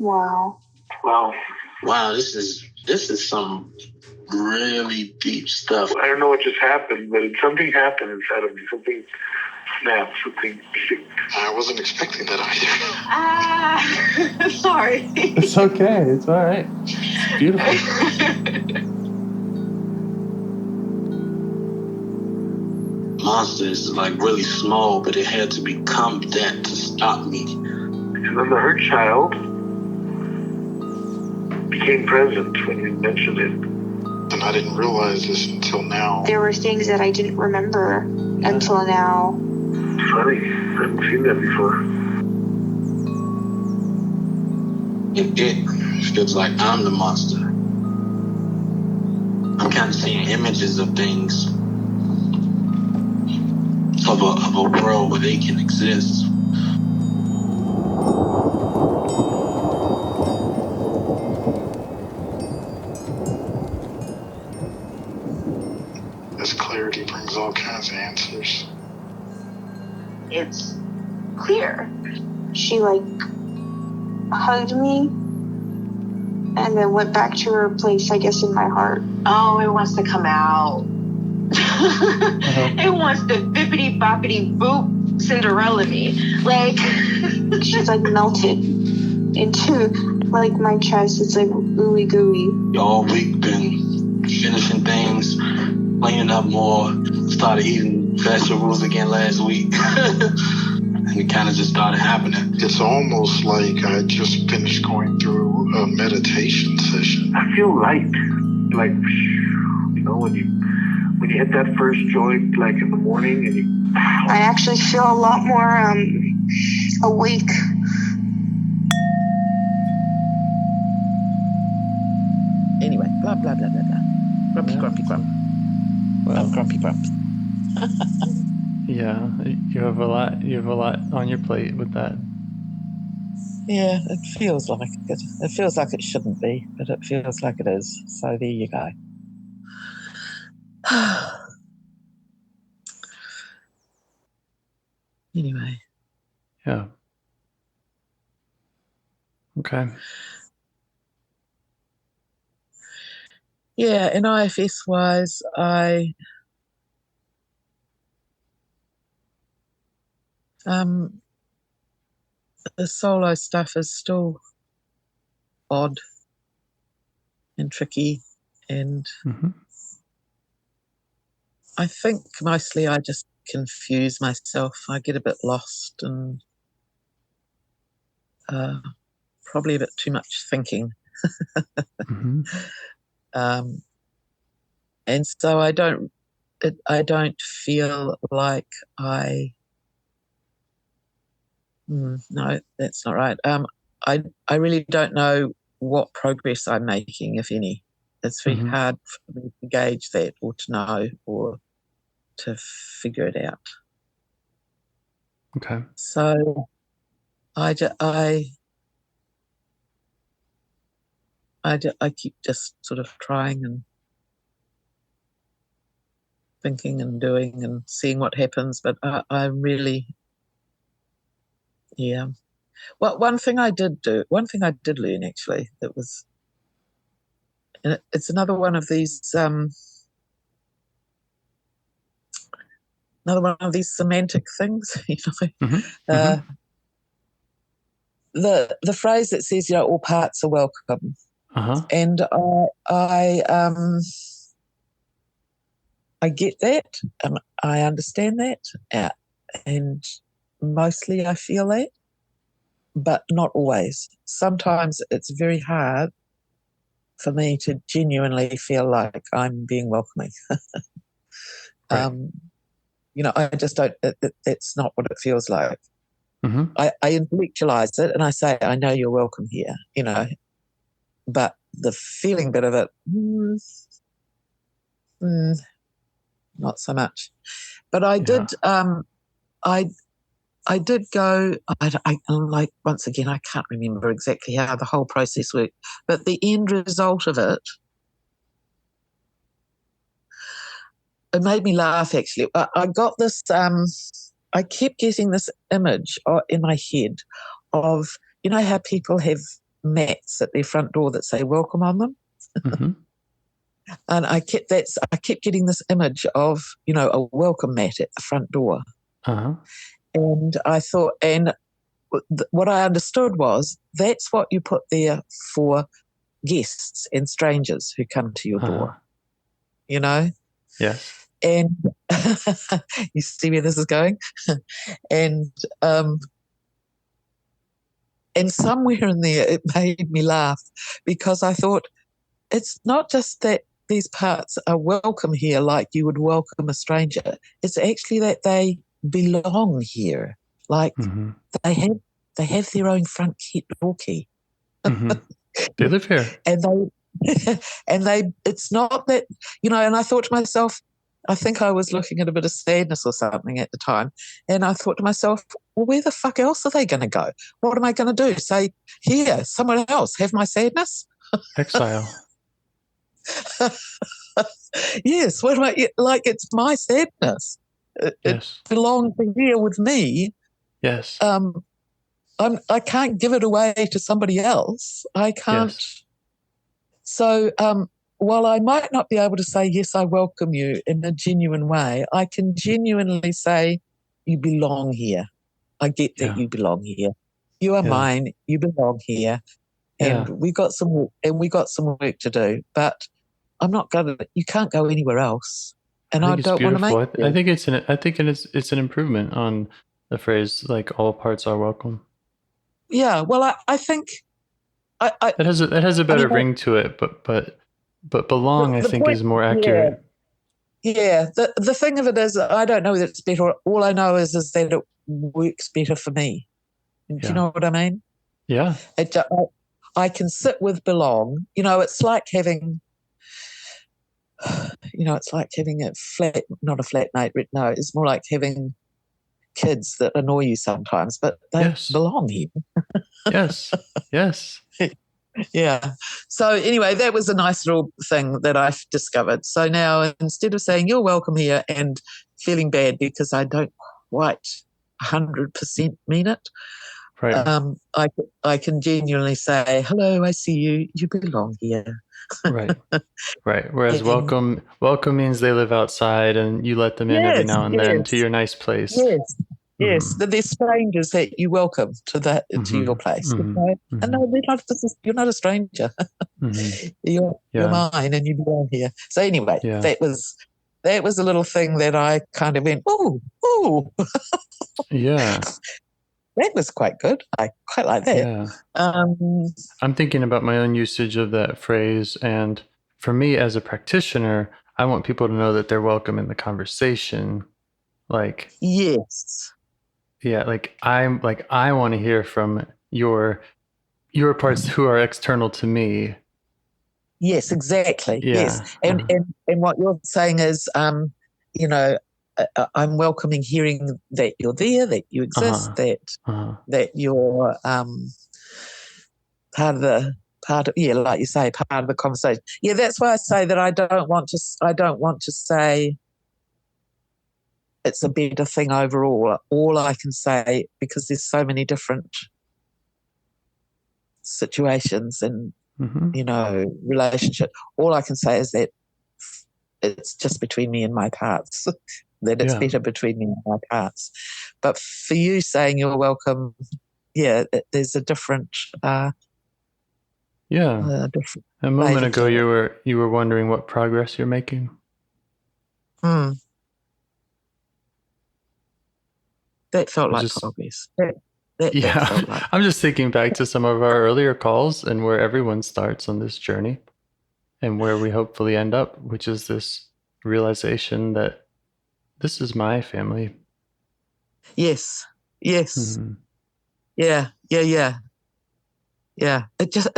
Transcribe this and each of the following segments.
Wow. Wow, this is some really deep stuff. I don't know what just happened, but something happened inside of me. Something snapped, something clicked. I wasn't expecting that either. Sorry. It's okay. It's all right. It's beautiful. Monster is like really small, but it had to become that to stop me. And then the hurt child became present when you mentioned it. And I didn't realize this until now. There were things that I didn't remember until now. Funny, I haven't seen that before. It feels like I'm the monster. I'm kind of seeing images of things. Of a world where they can exist. This clarity brings all kinds of answers. It's clear. She hugged me and then went back to her place, I guess, in my heart. Oh, it wants to come out. It wants to bippity boppity boop Cinderella me. She's melted into my chest. It's ooey gooey. All week been finishing things, cleaning up more, started eating vegetables again last week. And it kind of just started happening. It's almost like I just finished going through a meditation session. I feel light. When you hit that first joint, in the morning, and I actually feel a lot more awake. Anyway, blah, blah, blah, blah, blah. Grumpy grump. Well, I'm grumpy grump. Yeah, you have a lot on your plate with that. Yeah, it feels like it. It feels like it shouldn't be, but it feels like it is. So there you go. Anyway. Yeah. Okay. Yeah, in IFS wise, the solo stuff is still odd and tricky, and I think mostly I just confuse myself. I get a bit lost and probably a bit too much thinking. And so I don't feel like no, that's not right. I really don't know what progress I'm making, if any. It's very hard for me to gauge that or to know or to figure it out. Okay. So I keep just sort of trying and thinking and doing and seeing what happens, but I really, yeah. Well, one thing I did learn actually, that was, and it's another one of these semantic things, the phrase that says, all parts are welcome. And I get that, and I understand that, and mostly I feel that, but not always. Sometimes it's very hard for me to genuinely feel like I'm being welcoming. Right. I just don't, it's not what it feels like. I intellectualize it and I say, I know you're welcome here, but the feeling bit of it, not so much. But I did, I did go, once again, I can't remember exactly how the whole process worked, but the end result of it made me laugh, actually. I got this, I kept getting this image in my head of, how people have mats at their front door that say welcome on them. Mm-hmm. And I kept getting this image of, a welcome mat at the front door. Uh-huh. And I thought, what I understood was that's what you put there for guests and strangers who come to your door, Yes. And you see where this is going? And somewhere in there it made me laugh, because I thought, it's not just that these parts are welcome here like you would welcome a stranger. It's actually that they belong here. Like Mm-hmm. they have their own front door key. Mm-hmm. They live here. And it's not that, and I thought to myself, I think I was looking at a bit of sadness or something at the time. And I thought to myself, well, where the fuck else are they going to go? What am I going to do? Say, here, someone else, have my sadness? Exile. Yes, it's my sadness. It Yes. belongs here with me. Yes. I can't give it away to somebody else. I can't. Yes. So while I might not be able to say, yes, I welcome you in a genuine way, I can genuinely say, you belong here. I get that you belong here. You are mine. You belong here. And we got some work to do, but I'm not going to, you can't go anywhere else. And I don't want to make it. I think it's an improvement on the phrase, like, all parts are welcome. Yeah. Well, I think it has a better ring to it, but belong, I think, is more accurate. Yeah. The thing of it is, I don't know that it's better. All I know is that it works better for me. Do you know what I mean? Yeah. I can sit with belong. It's like having, it's like having not a flatmate. No, it's more like having kids that annoy you sometimes, but they belong here. Yes. Yes. Yeah. So anyway, that was a nice little thing that I've discovered. So now, instead of saying you're welcome here and feeling bad because I don't quite 100% mean it, right. I can genuinely say, hello, I see you. You belong here. Right. Right. Whereas welcome means they live outside and you let them in every now and then to your nice place. Yes. Yes, they're strangers that you welcome to your place. And no, you're not a stranger. You're mine, and you belong here. So anyway, that was a little thing that I kind of went, oh, yeah. That was quite good. I quite like that. Yeah. I'm thinking about my own usage of that phrase, and for me as a practitioner, I want people to know that they're welcome in the conversation. Like, yes. Yeah, I want to hear from your parts who are external to me. Yes, exactly. Yeah. Yes. And what you're saying is, I'm welcoming hearing that you're there, that you exist, that you're part of, like you say, part of the conversation. Yeah, that's why I say that I don't want to say it's a better thing overall. All I can say, because there's so many different situations and relationship, all I can say is that it's just between me and my parts. That it's better between me and my parts. But for you saying you're welcome, there's a different. A moment ago, you were wondering what progress you're making. That felt like progress. That felt like. I'm just thinking back to some of our earlier calls and where everyone starts on this journey and where we hopefully end up, which is this realization that this is my family. Yes. Mm-hmm. Yeah. It just,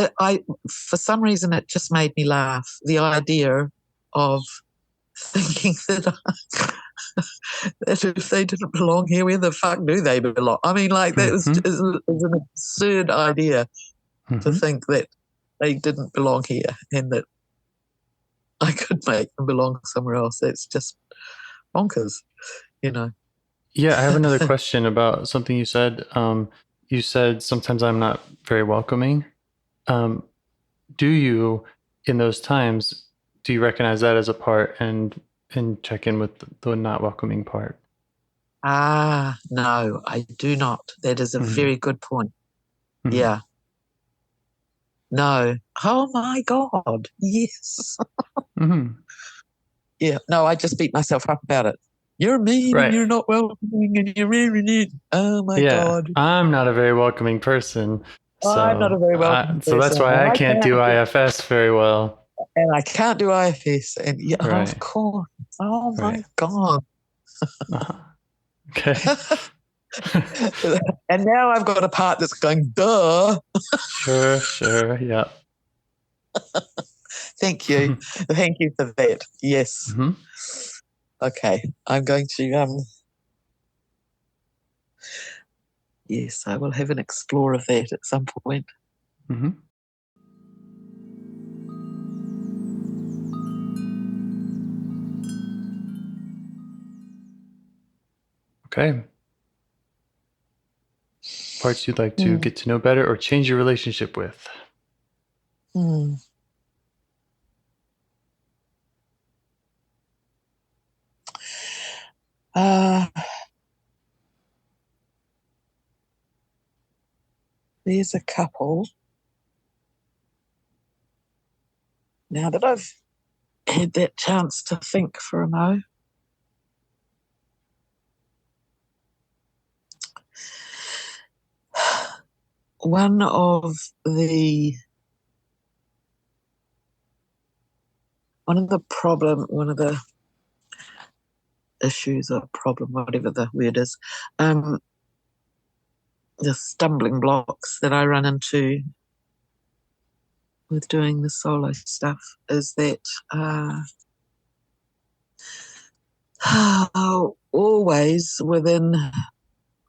for some reason, it just made me laugh. The idea of thinking that if they didn't belong here, where the fuck do they belong? I mean, like, that is an absurd idea to think that they didn't belong here and that I could make them belong somewhere else. It's just bonkers, Yeah, I have another question about something you said. You said sometimes I'm not very welcoming. Do you, in those times, do you recognize that as a part and check in with the not welcoming part? No, I do not. That is a Mhm. very good point. Mhm. Yeah. No. Oh my God. Yes. Mhm. Yeah. No, I just beat myself up about it. You're mean Right. and you're not welcoming and you're really. Oh my Yeah, God. I'm not a very welcoming person, I'm not a so very welcoming so that's person. why And I I can't do IFS very well. And I can't do IFS. And yeah, Right. of course. Oh my Right. God. Uh-huh. Okay. And now I've got a part that's going, duh. Sure. Yeah. Thank you. Thank you for that. Yes. Mm-hmm. Okay. I'm going to yes, I will have an explore of that at some point. Mm-hmm. Okay. Parts you'd like to get to know better or change your relationship with? There's a couple. Now that I've had that chance to think for a mo. One of the issues or problem, whatever the word is, the stumbling blocks that I run into with doing the solo stuff is that always within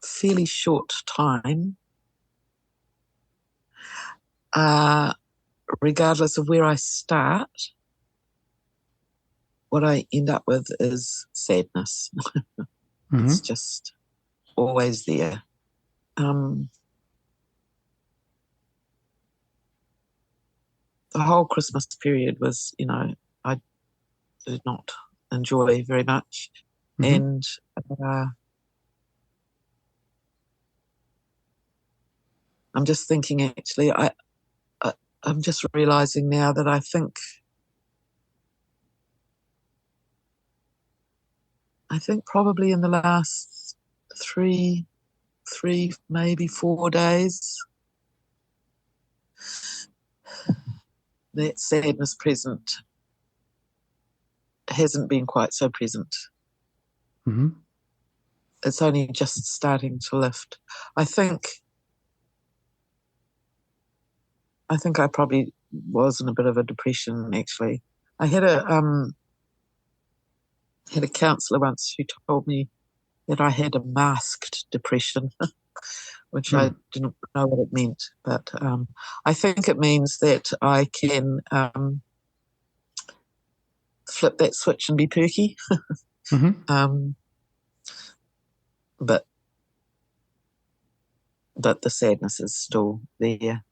fairly short time, regardless of where I start, what I end up with is sadness. Mm-hmm. It's just always there. The whole Christmas period was, I did not enjoy very much. Mm-hmm. And I'm just thinking, actually, I'm just realizing now that I think probably in the last three, maybe 4 days, that sadness present hasn't been quite so present. Mm-hmm. It's only just starting to lift. I think I probably was in a bit of a depression, actually. I had a counsellor once who told me that I had a masked depression, which I didn't know what it meant. But I think it means that I can flip that switch and be perky. Mm-hmm. But the sadness is still there.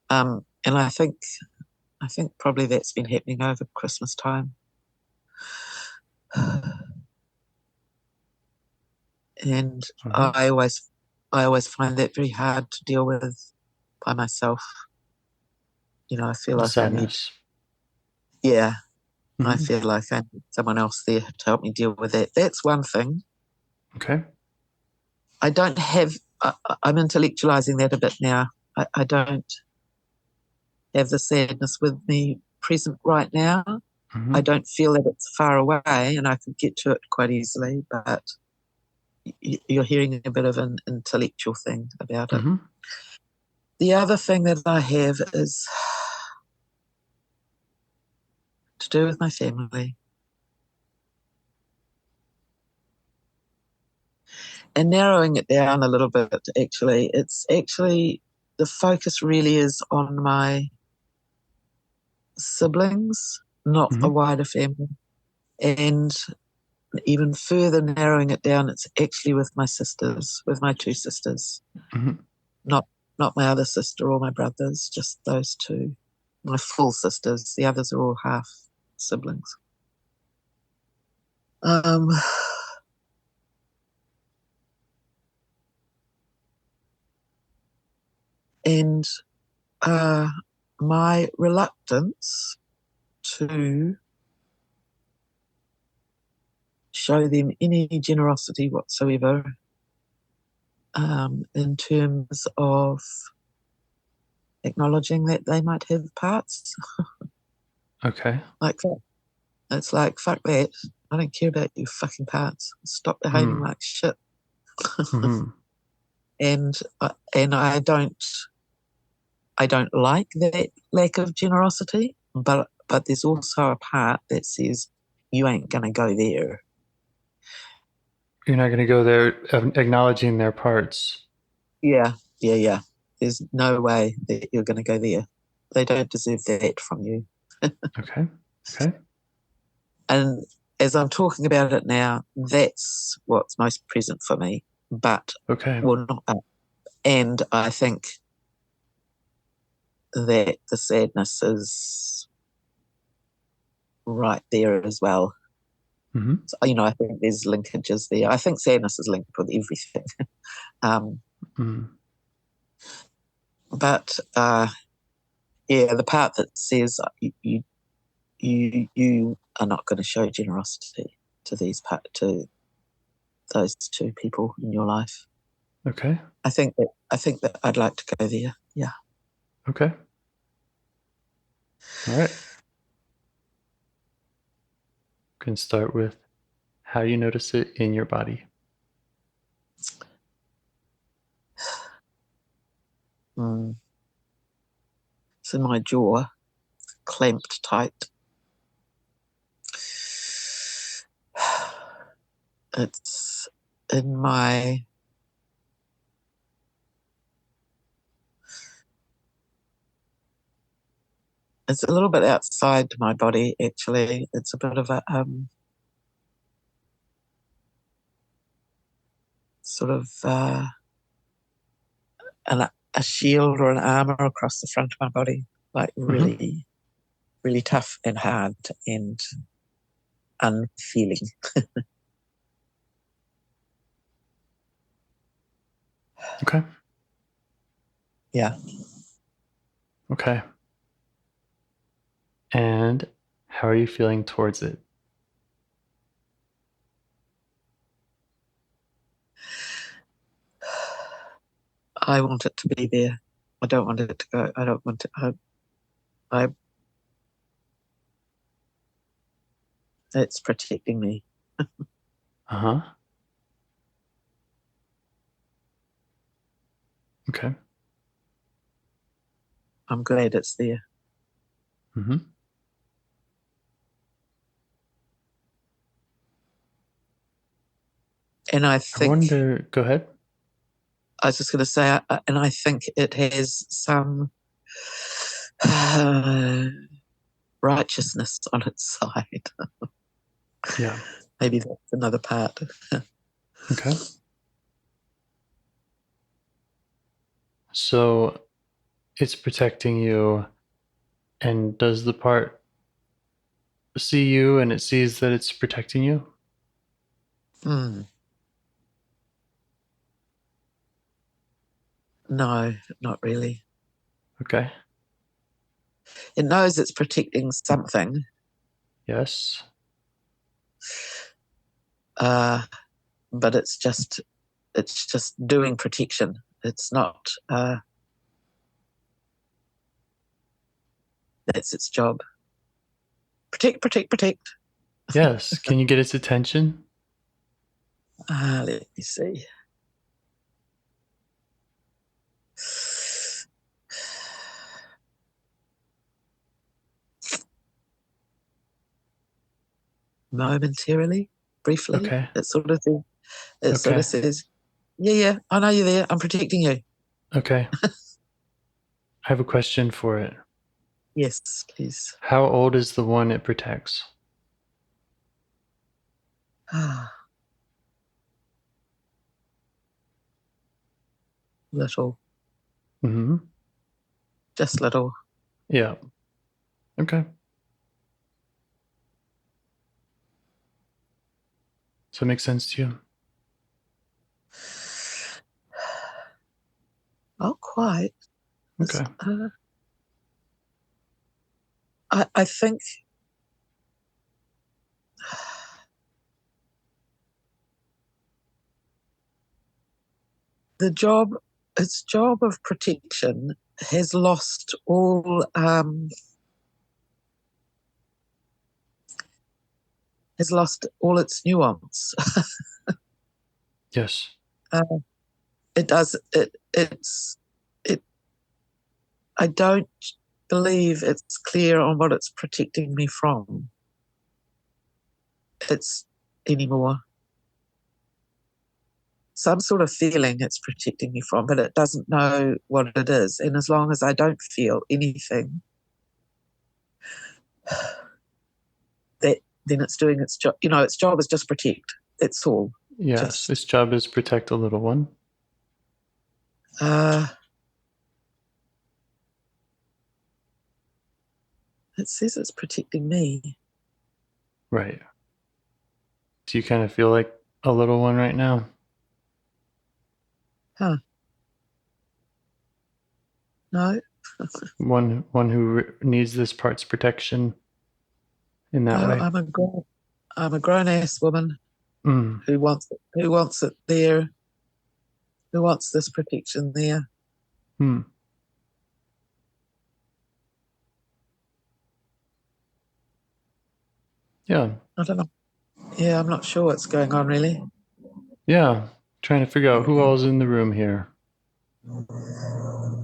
And I think probably that's been happening over Christmas time. And I always find that very hard to deal with by myself. I feel like Sadness. I feel like I need someone else there to help me deal with that. That's one thing. Okay. I don't have, I'm intellectualizing that a bit now. I don't have the sadness with me present right now. Mm-hmm. I don't feel that it's far away and I could get to it quite easily, but you're hearing a bit of an intellectual thing about it. The other thing that I have is to do with my family. And narrowing it down a little bit, actually, the focus really is on my siblings, not a wider family. And even further narrowing it down, it's actually with my sisters, with my two sisters, not not my other sister or my brothers, just those two. My full sisters. The others are all half siblings. And my reluctance to show them any generosity whatsoever in terms of acknowledging that they might have parts. Okay. Like that. It's like, fuck that. I don't care about your fucking parts. Stop behaving like shit. Mm-hmm. And I don't like that lack of generosity, but there's also a part that says you ain't gonna go there. You're not going to go there acknowledging their parts. Yeah. There's no way that you're gonna go there. They don't deserve that from you. Okay. And as I'm talking about it now, that's what's most present for me. But Okay. well, not. And I think that the sadness is right there as well. Mm-hmm. So, I think there's linkages there. I think sadness is linked with everything. But the part that says you are not going to show generosity to to those two people in your life. Okay. I think that I'd like to go there. Yeah. Okay. All right. You can start with how you notice it in your body. It's in my jaw, clamped tight. It's in my it's a little bit outside my body, actually. It's a bit of a sort of a shield or an armor across the front of my body, like really, really tough and hard and unfeeling. Okay. Yeah. Okay. And how are you feeling towards it? I want it to be there. I don't want it to go. I don't want it. It's protecting me. Uh-huh. Okay. I'm glad it's there. Mm-hmm. And I wonder, go ahead. I was just going to say, and I think it has some righteousness on its side. Yeah. Maybe that's another part. Okay. So it's protecting you, and does the part see you and it sees that it's protecting you? No, not really. Okay. It knows it's protecting something. Yes. But it's just doing protection. It's not. That's its job. Protect, protect, protect. Yes. Can you get its attention? Let me see. Momentarily, briefly. Okay. It sort of says, yeah, I know you're there. I'm protecting you. Okay. I have a question for it. Yes, please. How old is the one it protects? Little. Mm-hmm. Just little. Yeah. Okay. So it makes sense to you? Not quite. Okay. I think its job of protection has lost all its nuance. Yes. It does. I don't believe it's clear on what it's protecting me from. It's anymore. Some sort of feeling it's protecting me from, but it doesn't know what it is. And as long as I don't feel anything, then it's doing its job. Its job is just protect. That's all. Yes. Its job is protect a little one. It says it's protecting me. Right. Do you kind of feel like a little one right now? Huh. No. One who needs this part's protection in that way? I'm a grown-ass woman Mm. who wants it there, who wants this protection there. Hmm. Yeah. I don't know. Yeah, I'm not sure what's going on really. Yeah. Trying to figure out who all's in the room here.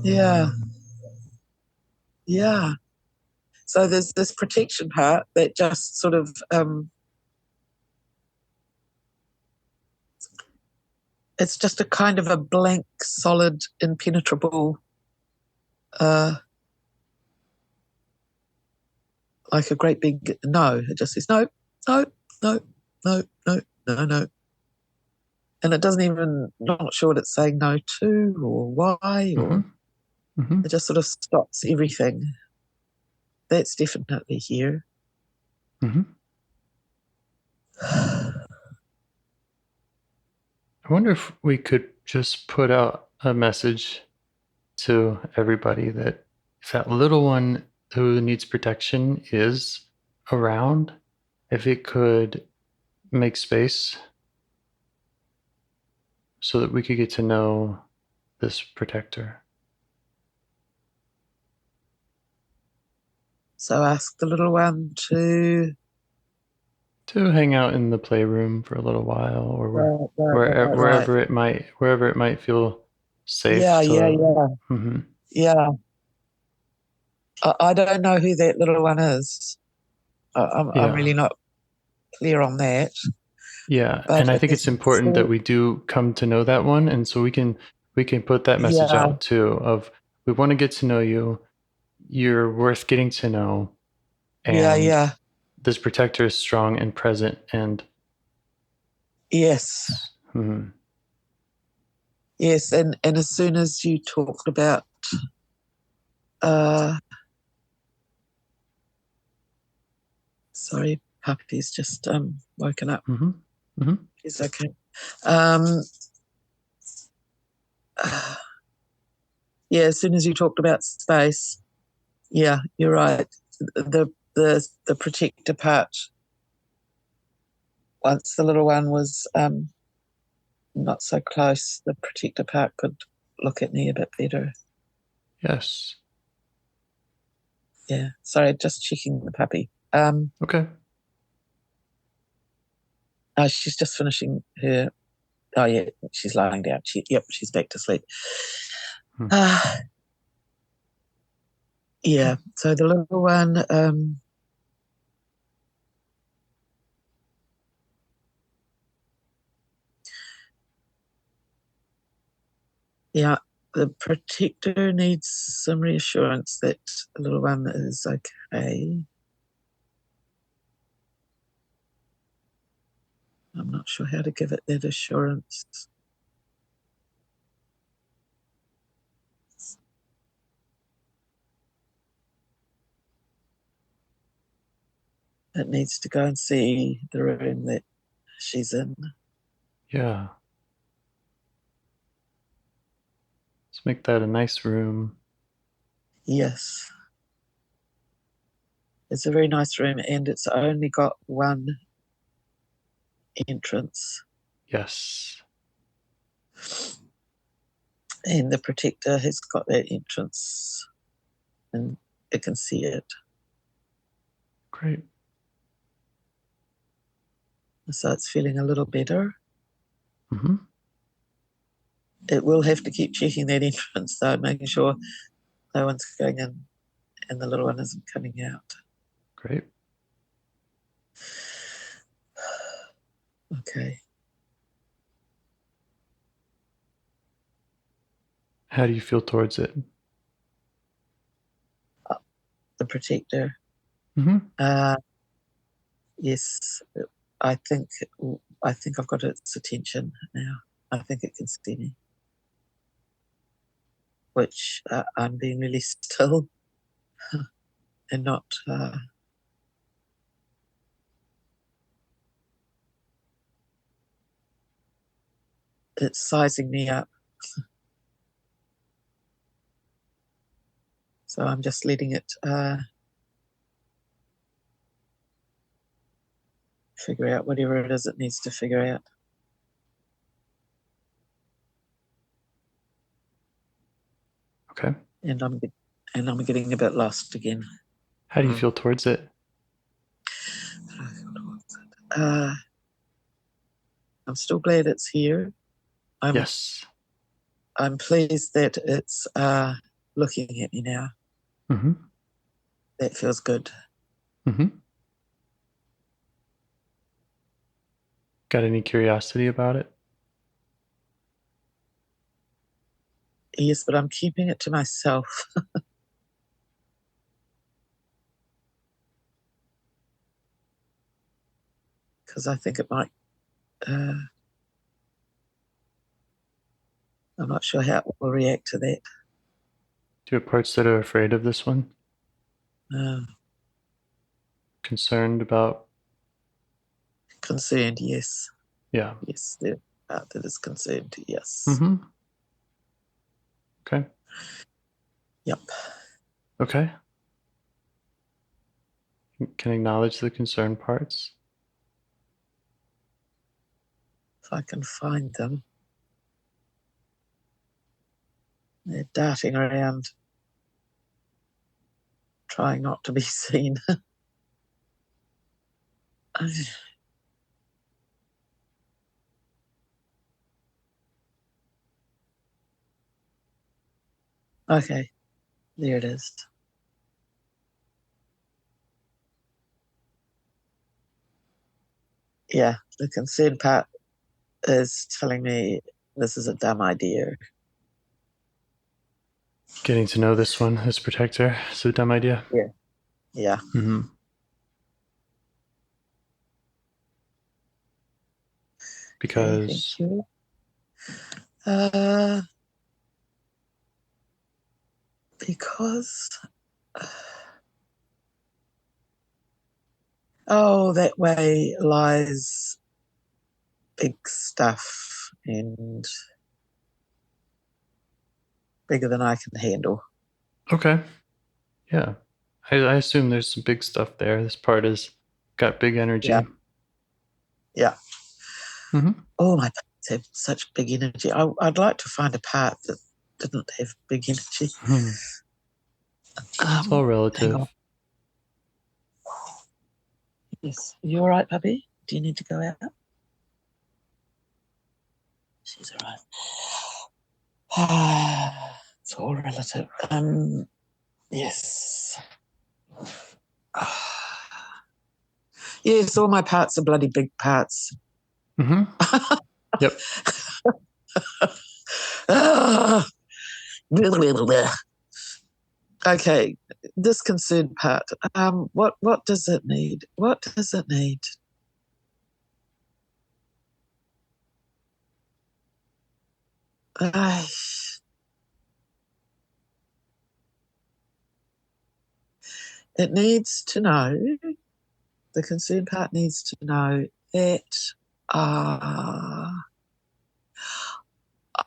Yeah. Yeah. So there's this protection part that just sort of it's just a kind of a blank, solid, impenetrable, like a great big no. It just says no, no, no, no, no, no, no. And it doesn't even, not sure what it's saying no to or why, or it just sort of stops everything. That's definitely here. Mm-hmm. I wonder if we could just put out a message to everybody that if that little one who needs protection is around, if it could make space so that we could get to know this protector. So ask the little one to hang out in the playroom for a little while, or wherever it might feel safe. Yeah. Mm-hmm. Yeah. I don't know who that little one is. I'm really not clear on that. Yeah, but and I think it's important that we do come to know that one, and so we can put that message out too. Of we want to get to know you. You're worth getting to know. And this protector is strong and present, and yes. Mm-hmm. Yes, and as soon as you talked about sorry, puppy's just woken up. Mm-hmm. Mm-hmm. He's okay. Yeah, as soon as you talked about space, yeah, you're right. The protector part, once the little one was not so close, the protector part could look at me a bit better. Yes. Yeah. Sorry, just checking the puppy. Okay. She's just finishing her. Oh yeah, she's lying down. She's back to sleep. Yeah. So the little one. Yeah, the protector needs some reassurance that the little one is okay. I'm not sure how to give it that assurance. it needs to go and see the room that she's in. Yeah. Let's make that a nice room. Yes. It's a very nice room, and it's only got one entrance. Yes. And the protector has got that entrance, and it can see it. Great. So it's feeling a little better. Mm-hmm. It will have to keep checking that entrance, though, making sure no one's going in and the little one isn't coming out. Great. Okay. How do you feel towards it? The protector. Mm-hmm. Yes, I think I've got its attention now. I think it can see me, which I'm being really still and not. It's sizing me up, so I'm just letting it figure out whatever it is it needs to figure out. Okay. And I'm getting a bit lost again. How do you feel towards it? I'm still glad it's here. Yes. I'm pleased that it's looking at me now. Mm-hmm. That feels good. Mm-hmm. Got any curiosity about it? Yes, but I'm keeping it to myself. Because I think it might. I'm not sure how it will react to that. Do you have parts that are afraid of this one? Concerned about? Concerned, yes. Yeah. Yes, the part that is concerned, yes. Mm-hmm. Okay. Yep. Okay. You can acknowledge the concerned parts. If I can find them. They're darting around, trying not to be seen. Okay, there it is. Yeah, the concerned part is telling me this is a dumb idea. Getting to know this one, this protector, is a dumb idea. Yeah. Mm-hmm. Because Okay, thank you. Because that way lies big stuff and bigger than I can handle. okay. Yeah. I assume there's some big stuff there. This part has got big energy. Yeah. Mm-hmm. Oh, my parts have such big energy. I'd like to find a part that didn't have big energy. Hmm. It's all relative. Hang on. Yes. You all right, puppy? Do you need to go out? She's all right. It's all relative. Yes. Yes, all my parts are bloody big parts. Mm-hmm. Yep. Okay, this concerned part. What does it need? What does it need? It needs to know the concerned part needs to know that I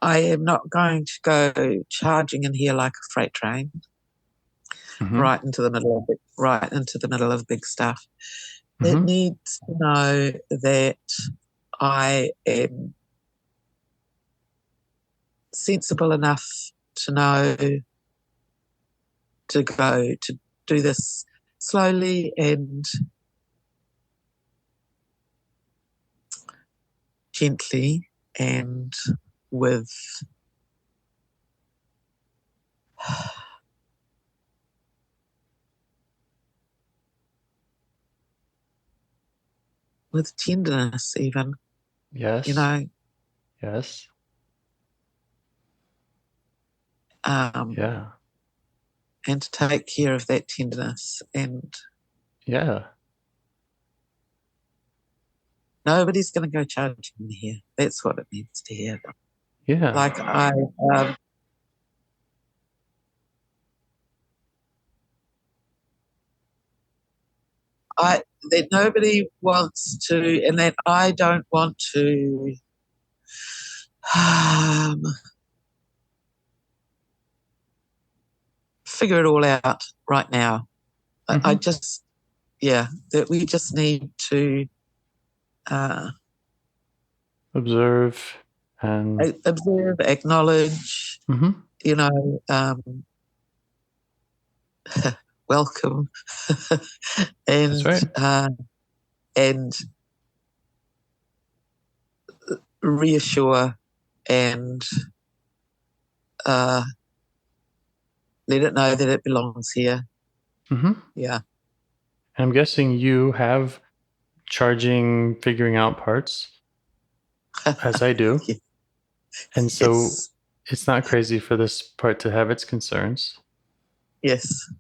am not going to go charging in here like a freight train, right into the middle of big stuff. It needs to know that I am sensible enough to know to go to do this slowly and gently and with tenderness even. Yes. You know. Yes. Yeah. And to take care of that tenderness and yeah. Nobody's going to go charging in here. That's what it needs to hear. Yeah. Like that nobody wants to, and that I don't want to figure it all out right now. I just, that we just need to observe and acknowledge, you know, welcome, and that's right. And reassure and let it know that it belongs here. Yeah. And I'm guessing you have charging, figuring out parts, as I do. Yeah. And so it's not crazy for this part to have its concerns. Yes.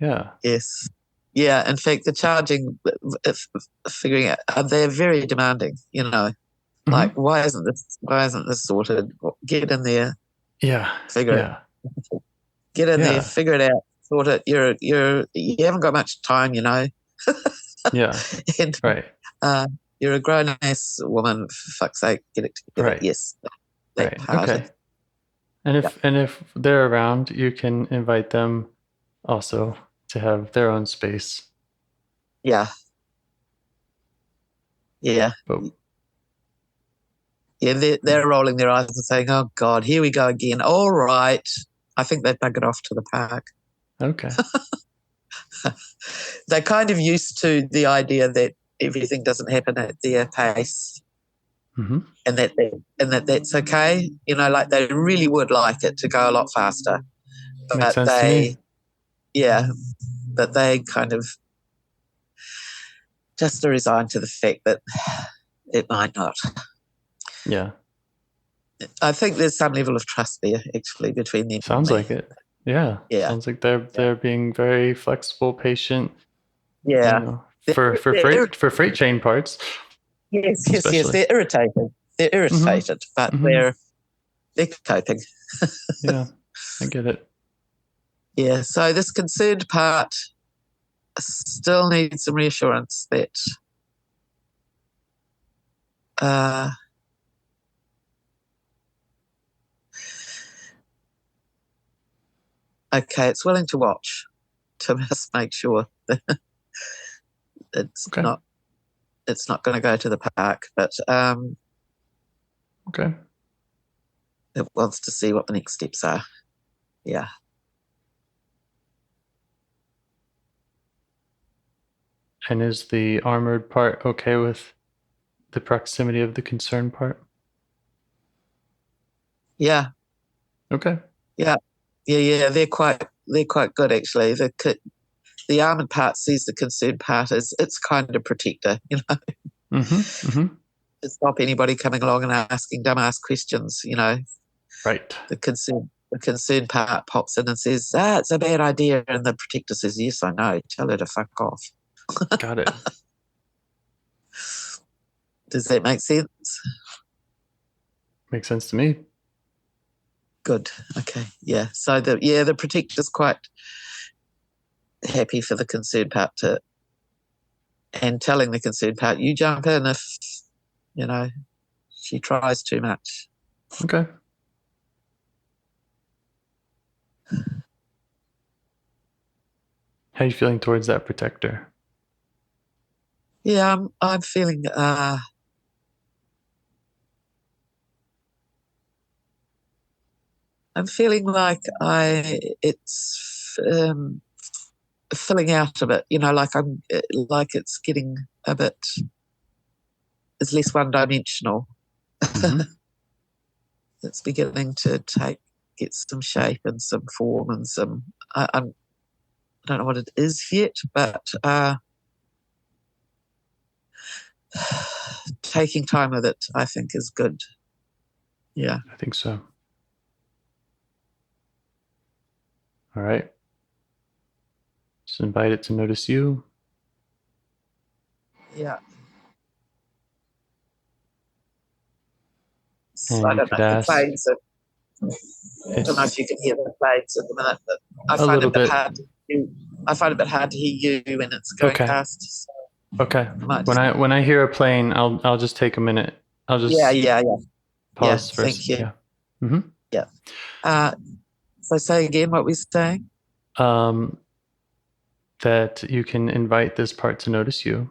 Yeah. Yes. Yeah. In fact, the charging, figuring out, they're very demanding, you know. Like, why isn't this sorted? Get in there. Yeah. Figure it. Get in there, figure it out, sort it. You haven't got much time, you know. Yeah. And, right. You're a grown ass woman, for fuck's sake, get it together. Right. Yes. Right. Okay. And if they're around, you can invite them also to have their own space. Yeah. Yeah. But yeah, they're rolling their eyes and saying, "Oh God, here we go again." All right. I think they buggered off to the park. Okay. They're kind of used to the idea that everything doesn't happen at their pace. And that's okay. You know, like they really would like it to go a lot faster. But makes sense to me. Yeah, but they kind of just are resigned to the fact that it might not. Yeah. I think there's some level of trust there, actually, between them. Sounds like it. Yeah. Yeah. Sounds like they're being very flexible, patient. Yeah. You know, for freight train parts. Yes. They're irritated. But they're coping. Yeah, I get it. Yeah. So this concerned part still needs some reassurance that okay, it's willing to watch to just make sure that it's not going to go to the park, but okay, it wants to see what the next steps are. Yeah. And is the armored part okay with the proximity of the concerned part? Yeah. Okay. Yeah. They're quite good actually. The armored part sees the concerned part as its kind of protector, you know. To stop anybody coming along and asking dumbass questions, you know. Right. The concerned part pops in and says, it's a bad idea, and the protector says, yes, I know. Tell her to fuck off. Got it. Does that make sense? Makes sense to me. Good. Okay. Yeah. So the protector's quite happy for the concerned part to and telling the concerned part, you jump in if, she tries too much. Okay. How are you feeling towards that protector? Yeah, I'm feeling like it's filling out a bit, like it's getting a bit, it's less one-dimensional. Mm-hmm. It's beginning to get some shape and some form and some, I don't know what it is yet, but taking time with it, I think, is good. Yeah. I think so. All right. Just invite it to notice you. Yeah. And I you don't could know if the ask. planes are, I don't know if you can hear the planes at the minute, but I A find it little a bit bit. hard to hear. I find it a bit hard to hear you when it's going Okay. past. So Okay. might When I hear a plane, I'll just take a minute. I'll just yeah. pause Yeah, first. thank you. Yeah. Mm-hmm. Yeah. So say again what we're saying. That you can invite this part to notice you.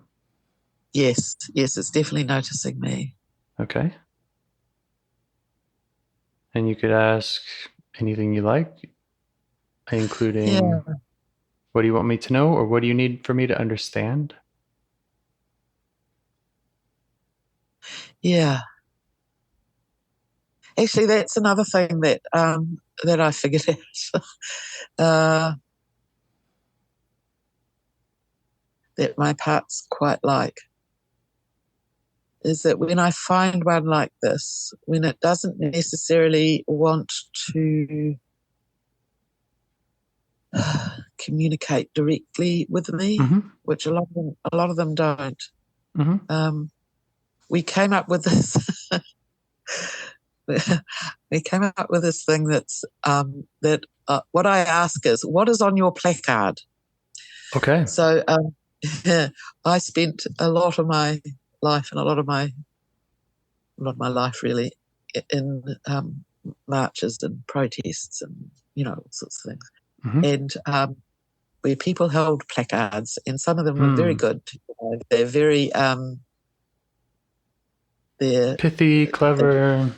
Yes, it's definitely noticing me. Okay. And you could ask anything you like, including what do you want me to know or what do you need for me to understand? Yeah. Actually, that's another thing that I figured out. That my parts quite like is that when I find one like this, when it doesn't necessarily want to communicate directly with me, Mm-hmm. which a lot of them don't. Mm-hmm. We came up with this. We came up with this thing that's that what I ask is, what is on your placard? Okay. So I spent a lot of my life and a lot of my life really in marches and protests and all sorts of things. Mm-hmm. And where people held placards, and some of them were very good. They're very they're pithy, clever,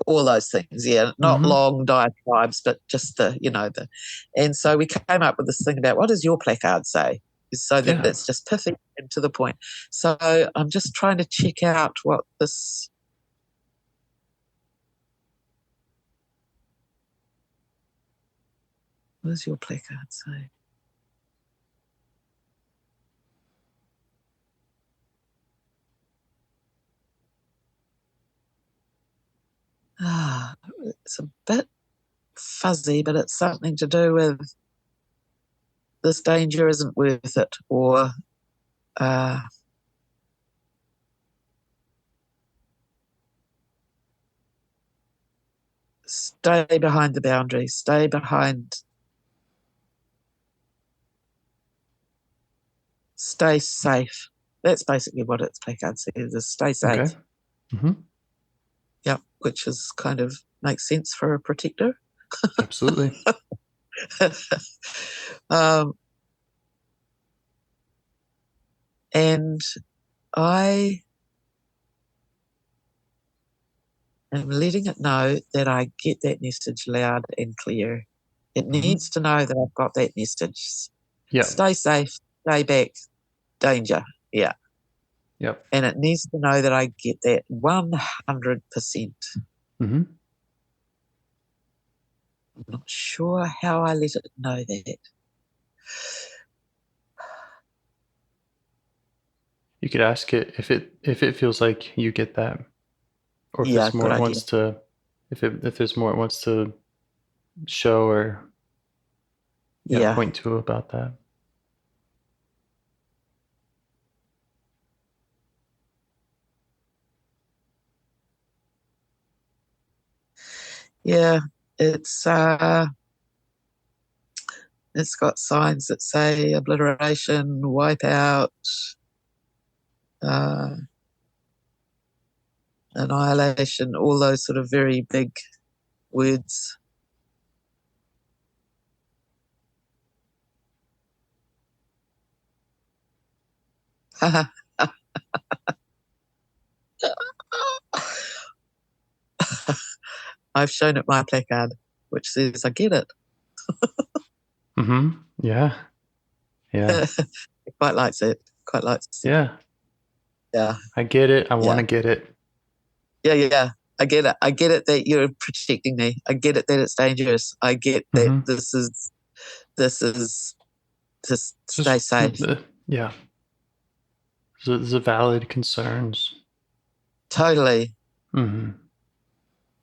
all those things. Yeah, not long diatribes, but just the. And so we came up with this thing about what does your placard say, so that it's just pithy and to the point. So I'm just trying to check out what this. What does your placard say? It's a bit fuzzy, but it's something to do with this danger isn't worth it, or stay behind the boundary, stay safe. That's basically what its placard says, is stay safe. Okay. Mm-hmm. Yep, which is kind of makes sense for a protector. Absolutely. And I am letting it know that I get that message loud and clear. It needs to know that I've got that message. Yeah. Stay safe, stay back, danger. Yeah. Yep. And it needs to know that I get that 100%. Mm-hmm. I'm not sure how I let it know that. You could ask it if it feels like you get that, or if there's more good it idea. wants to, if there's more it wants to show or point to about that. Yeah, it's It's got signs that say obliteration, wipeout, annihilation, all those sort of very big words. I've shown it my placard, which says, I get it. Mm-hmm. Yeah. Yeah. It quite likes it. Quite likes it. Yeah. Yeah. I get it. I want to get it. Yeah. I get it. I get it that you're protecting me. I get it that it's dangerous. I get that this is to stay safe. Yeah. There's a valid concerns. Totally. Mm-hmm.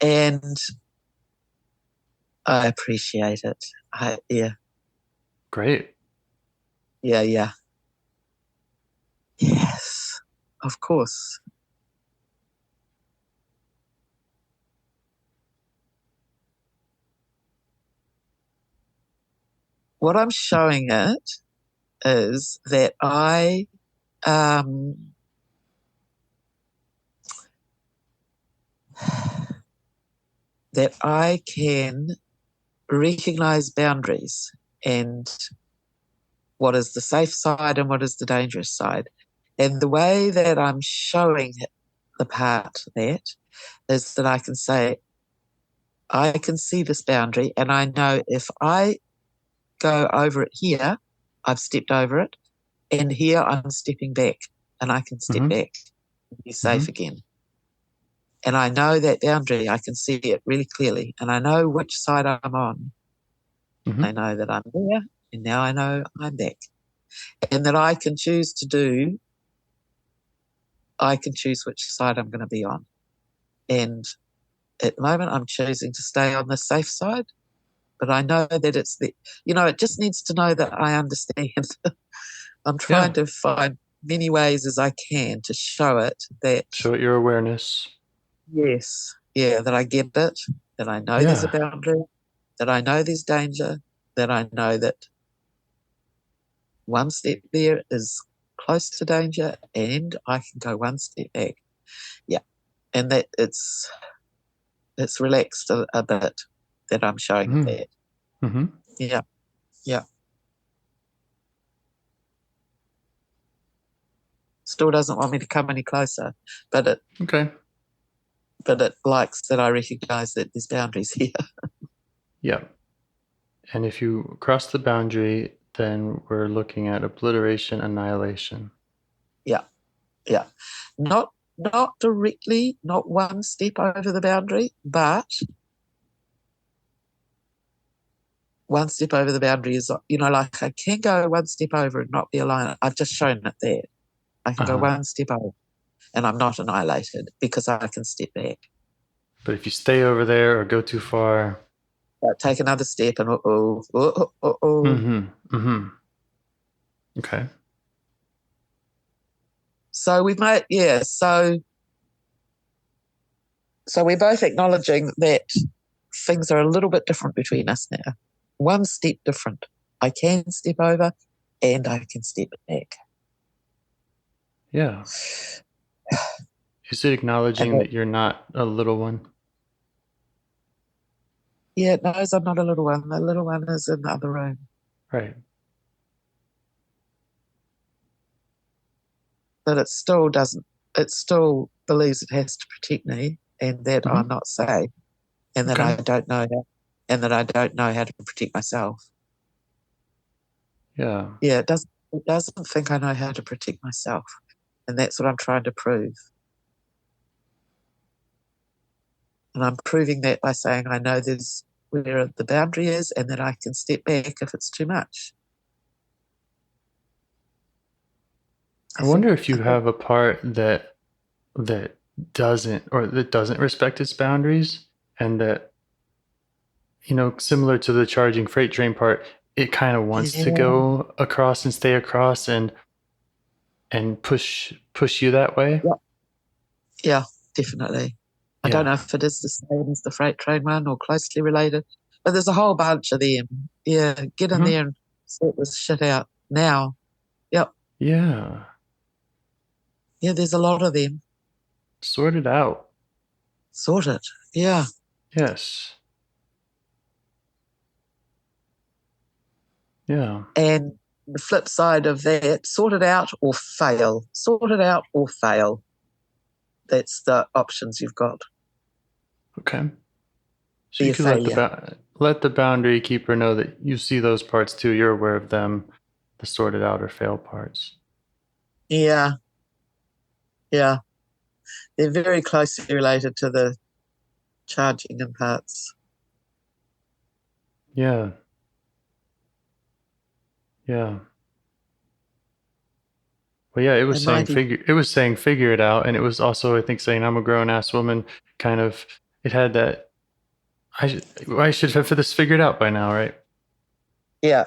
And I appreciate it. Yeah. Great. Yeah. Yes, of course. What I'm showing it is that I can recognize boundaries and what is the safe side and what is the dangerous side. And the way that I'm showing the part that is that I can say, I can see this boundary and I know if I go over it here, I've stepped over it, and here I'm stepping back and I can step back and be safe again. And I know that boundary, I can see it really clearly, and I know which side I'm on. I know that I'm there, and now I know I'm back. And that I can choose which side I'm going to be on. And at the moment, I'm choosing to stay on the safe side, but I know that it's it just needs to know that I understand. I'm trying to find many ways as I can to show it that. Show it your awareness. Yes. Yeah, that I get it, that I know there's a boundary, that I know there's danger, that I know that one step there is close to danger and I can go one step back. Yeah. And that it's relaxed a bit that I'm showing that. Mm-hmm. Yeah. Still doesn't want me to come any closer, but it likes that I recognize that there's boundaries here. Yeah. And if you cross the boundary, then we're looking at obliteration, annihilation. Yeah. Not directly, not one step over the boundary, but one step over the boundary is, like I can go one step over and not be aligned. I've just shown it there. I can go one step over and I'm not annihilated because I can step back. But if you stay over there or go too far, take another step and Okay. So we've made, so we're both acknowledging that things are a little bit different between us now. One step different. I can step over and I can step back. Yeah. Is it acknowledging that you're not a little one? Yeah, it knows I'm not a little one. The little one is in the other room. Right. But it still believes it has to protect me and that I'm not safe and that I don't know how to protect myself. Yeah. Yeah, it doesn't think I know how to protect myself. And that's what I'm trying to prove. And I'm proving that by saying I know there's where the boundary is and that I can step back if it's too much. I wonder if you have a part that doesn't respect its boundaries, and that, similar to the charging freight train part, it kind of wants to go across and stay across and push you that way. Yeah, definitely. I don't know if it is the same as the freight train one or closely related, but there's a whole bunch of them. Yeah, get in there and sort this shit out now. Yep. Yeah. Yeah, there's a lot of them. Sort it out. Sort it. Yeah. Yes. Yeah. And the flip side of that, sort it out or fail. Sort it out or fail. That's the options you've got. Okay. So Be you a could failure. let the boundary keeper know that you see those parts too. You're aware of them, the sorted out or fail parts. Yeah. Yeah. They're very closely related to the charging in parts. Yeah. Yeah. Well, yeah, it was saying figure it out, and it was also, I think, saying I'm a grown ass woman. Kind of, it had that. I should have this figured out by now, right? Yeah.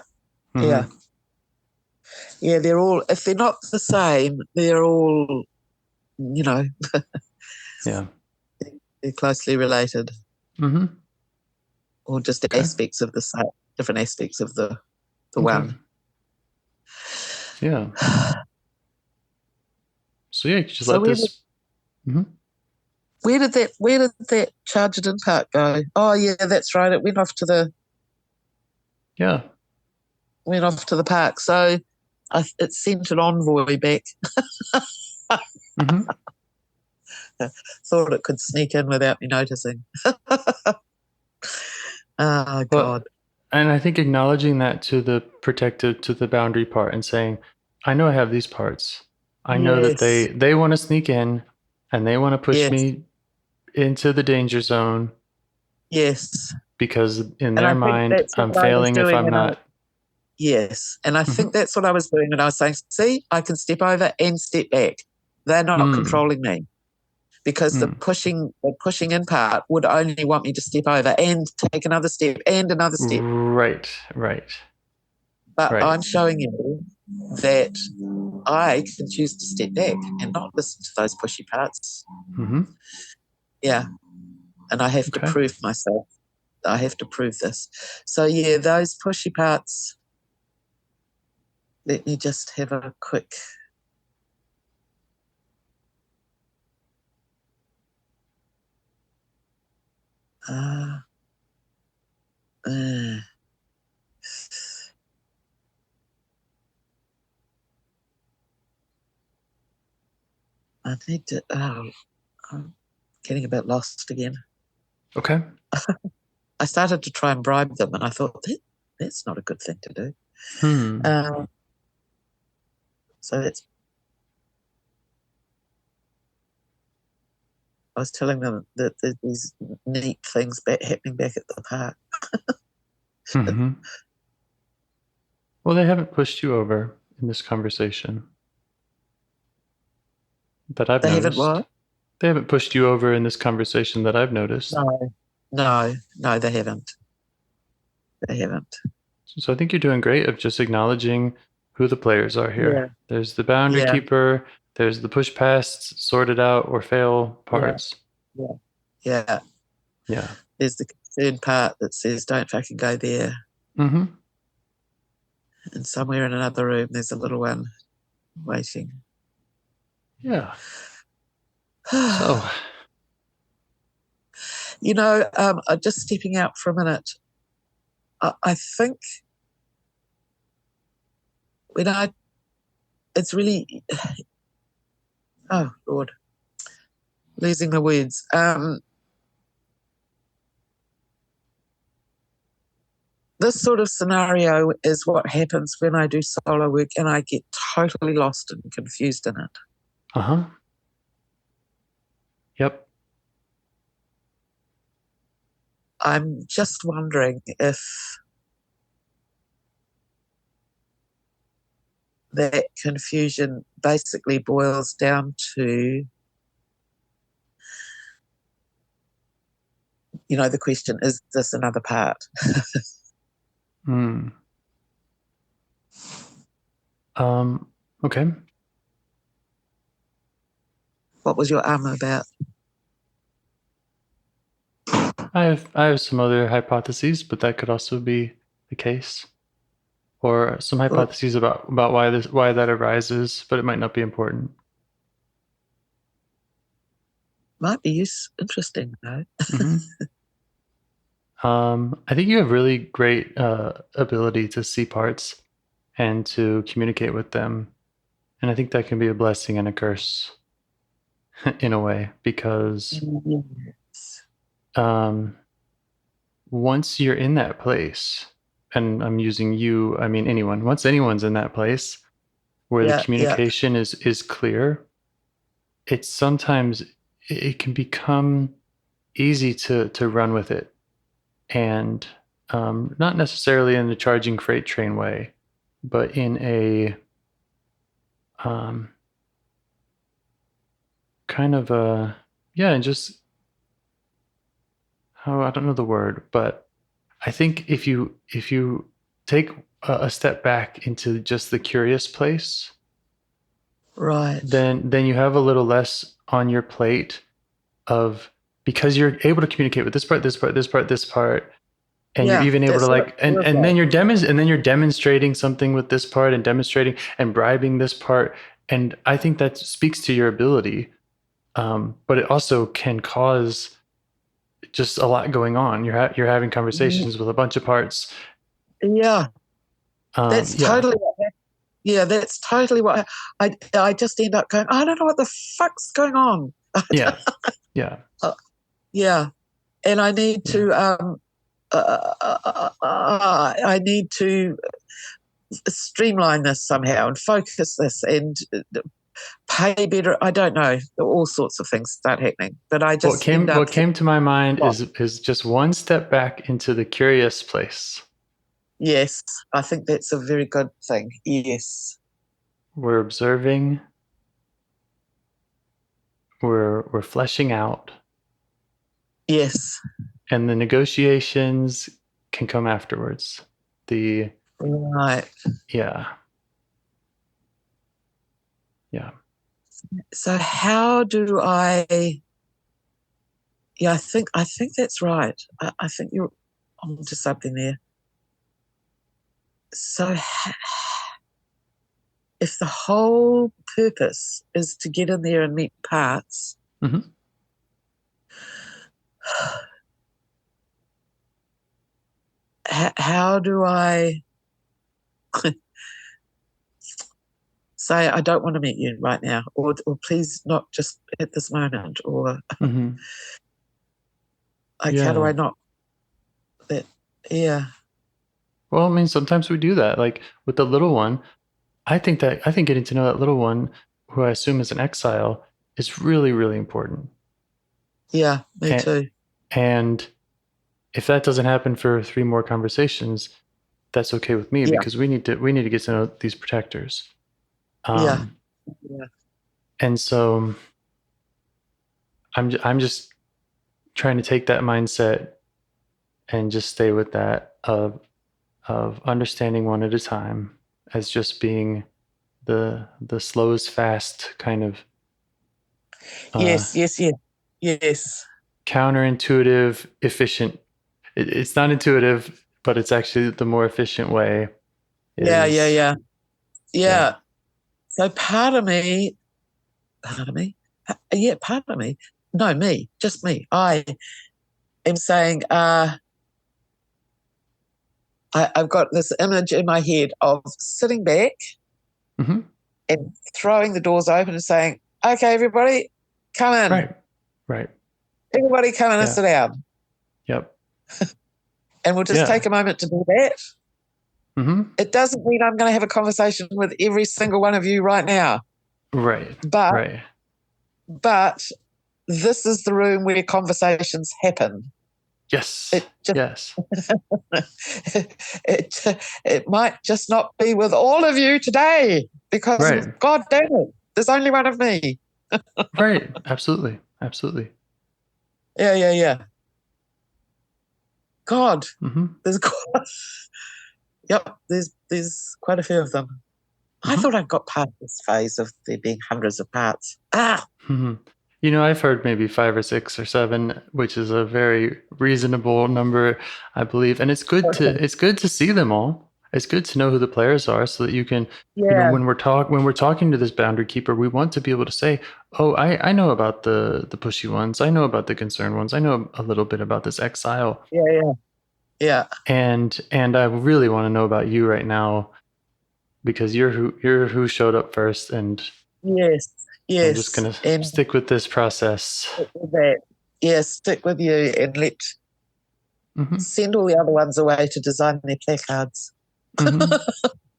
Mm-hmm. Yeah. Yeah, they're all, if they're not the same, they're all, Yeah. they're closely related. Mm-hmm. Or just aspects of the same, different aspects of the one. Yeah. So yeah, you just let this. Where did that charged in part go? Oh yeah, that's right. It went off to the park. So it sent an envoy back. Mm-hmm. Thought it could sneak in without me noticing. Oh God. And I think acknowledging that to the boundary part and saying, I know I have these parts. I know that they want to sneak in and they want to push me into the danger zone. Yes. Because in their mind, I'm failing if I'm not. Yes. And I think that's what I was doing when I was saying, see, I can step over and step back. They're not controlling me. Because the pushing in part would only want me to step over and take another step and another step. Right. But I'm showing you that I can choose to step back and not listen to those pushy parts. Mm-hmm. Yeah. And I have to prove myself. I have to prove this. So, yeah, those pushy parts, let me just have a quick... I need to... I'm getting a bit lost again. Okay. I started to try and bribe them, and I thought, that's not a good thing to do. So that's... I was telling them that there's these neat things happening back at the park. Mm-hmm. Well, they haven't pushed you over in this conversation. That I've noticed. Haven't what? They haven't pushed you over in this conversation that I've noticed. No, they haven't. They haven't. So I think you're doing great of just acknowledging who the players are here. Yeah. There's the boundary keeper. There's the push past, sorted out or fail parts. Yeah. There's the third part that says, don't fucking go there. Mm-hmm. And somewhere in another room, there's a little one waiting. Yeah. So, just stepping out for a minute, I think it's really, oh Lord, losing my words. This sort of scenario is what happens when I do solo work and I get totally lost and confused in it. Uh-huh. Yep. I'm just wondering if that confusion basically boils down to, the question, is this another part? Okay. What was your about? I have some other hypotheses, but that could also be the case. or some hypotheses about why that arises, but it might not be important. Might be interesting though. Mm-hmm. I think you have really great ability to see parts and to communicate with them, and I think that can be a blessing and a curse in a way, because once you're in that place, and I'm using you, I mean anyone, once anyone's in that place where the communication is clear, it's sometimes it can become easy to run with it, and not necessarily in the charging freight train way, but in a kind of a just I don't know the word, but I think if you take a step back into just the curious place, right, then you have a little less on your plate of, because you're able to communicate with this part, this part, this part, this part, and you're even able to like, and then you're demonstrating something with this part, and demonstrating and bribing this part, and I think that speaks to your ability, but it also can cause just a lot going on. You're having conversations with a bunch of parts. Yeah, that's totally what happened. Yeah, that's totally what I just end up going, I don't know what the fuck's going on. Yeah. Yeah, and I need to I need to streamline this somehow and focus this and pay better. I don't know. All sorts of things start happening, but I just what came to my mind is just one step back into the curious place. Yes, I think that's a very good thing. Yes, we're observing. We're fleshing out. Yes. And the negotiations can come afterwards. Right. Yeah. So how do I? Yeah, I think that's right. I think you're onto something there. So if the whole purpose is to get in there and meet parts, how do I say, I don't want to meet you right now, or please not just at this moment, or like, how do I not? That, yeah. Well, I mean, sometimes we do that. Like with the little one, I think getting to know that little one, who I assume is an exile, is really, really important. Yeah, me too. And if that doesn't happen for 3 more conversations, that's okay with me, because we need to get to know these protectors. And so I'm just trying to take that mindset and just stay with that of understanding one at a time as just being the slowest fast kind of yes counterintuitive, efficient. It's not intuitive, but it's actually the more efficient way. Yeah. So part of me, no, just me, I am saying, I've got this image in my head of sitting back and throwing the doors open and saying, okay, everybody, come in. Right. Everybody come in and sit down. Yep. And we'll just take a moment to do that. It doesn't mean I'm going to have a conversation with every single one of you right now. Right. But this is the room where conversations happen. Yes. Yes. it might just not be with all of you today, because God damn it, there's only one of me. Right. Absolutely. Yeah. God. There's there's quite a few of them. I thought I'd got past this phase of there being hundreds of parts. I've heard maybe 5 or 6 or 7, which is a very reasonable number, I believe, and it's good to see them all it's good to know who the players are so that you can, Yeah, when we're talking to this boundary keeper, we want to be able to say, oh, I know about the pushy ones. I know about the concerned ones. I know a little bit about this exile. yeah. And I really want to know about you right now because you're who showed up first, and Yes, I'm just yes. gonna And stick with this process. stick with that. Yeah, stick with you and send all the other ones away to design their placards.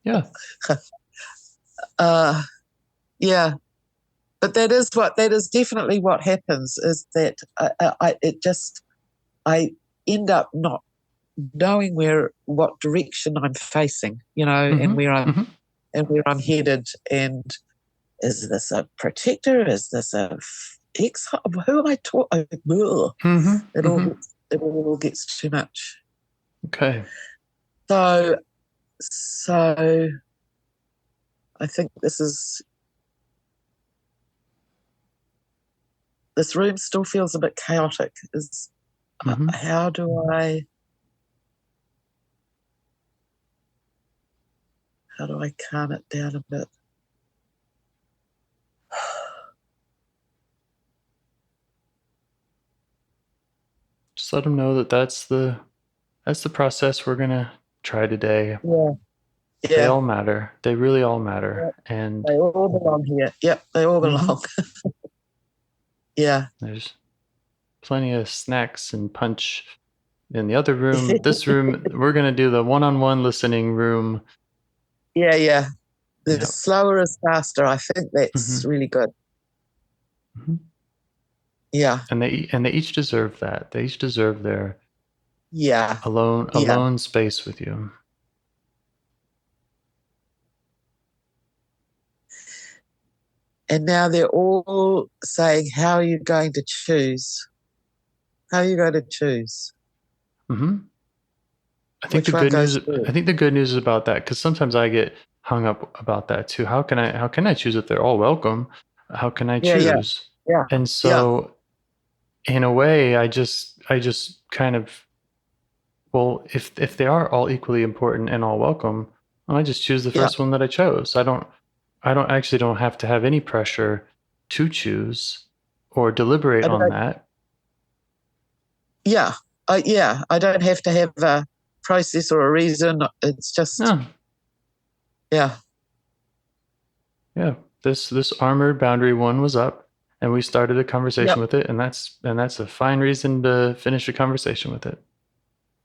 Yeah. Yeah. But that is definitely what happens, is that I end up not knowing what direction I'm facing, and where I'm headed. And is this a protector? Is this a exile? Who am I talking? It all gets too much. Okay. So I think this room still feels a bit chaotic. How do I calm it down a bit? Just let them know that that's the process we're gonna try today. Yeah. They all matter. They really all matter. Yeah. And They all belong here. Yep, they all belong. Yeah. there's plenty of snacks and punch in the other room. This room, we're gonna do the one-on-one listening room. Yeah. The slower is faster. I think that's really good. Yeah. And they each deserve that. They each deserve their alone space with you. And now they're all saying, how are you going to choose? How are you going to choose? I think the good news is about that, because sometimes I get hung up about that too. How can I choose if they're all welcome? How can I choose? Yeah. And so in a way, I just kind of, well, if they are all equally important and all welcome, I just choose the first one that I chose. I don't have to have any pressure to choose or deliberate on that. Yeah. I don't have to have a process or a reason. It's just yeah. This armored boundary one was up, and we started a conversation with it, and that's a fine reason to finish a conversation with it.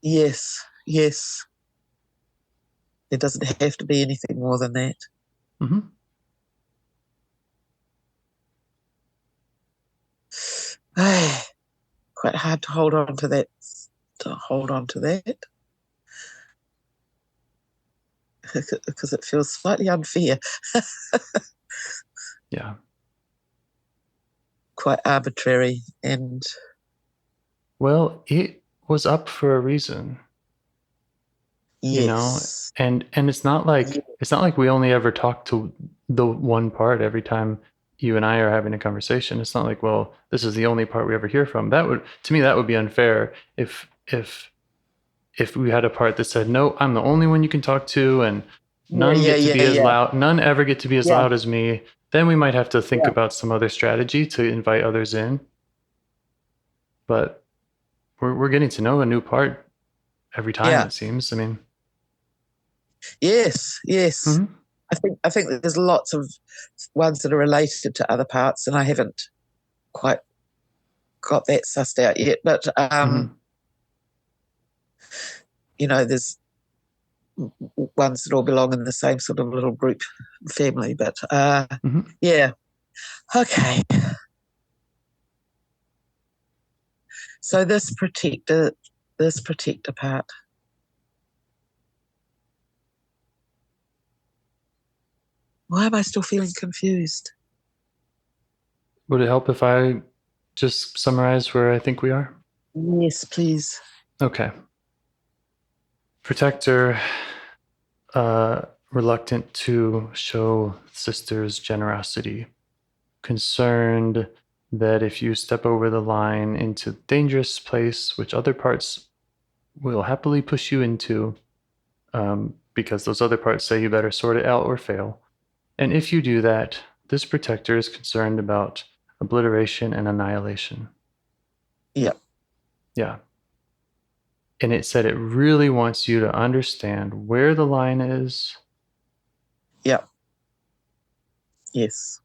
Yes. It doesn't have to be anything more than that. Quite hard to hold on to that. Because it feels slightly unfair. Yeah. Quite arbitrary. And well, it was up for a reason. Yes. And it's not like we only ever talk to the one part every time you and I are having a conversation. It's not like, well, this is the only part we ever hear from. That would be unfair if we had a part that said, no, I'm the only one you can talk to, and none get to be as loud. None ever get to be as loud as me. Then we might have to think about some other strategy to invite others in. But we're getting to know a new part every time, it seems. I mean, yes. I think that there's lots of ones that are related to other parts, and I haven't quite got that sussed out yet. But there's ones that all belong in the same sort of little group family. But yeah, okay. So this protector part. Why am I still feeling confused? Would it help if I just summarize where I think we are? Yes, please. Okay. Protector, reluctant to show sister's generosity. Concerned that if you step over the line into dangerous place, which other parts will happily push you into, because those other parts say you better sort it out or fail. And if you do that, this protector is concerned about obliteration and annihilation. Yep. Yeah. And it said it really wants you to understand where the line is. Yep. Yes.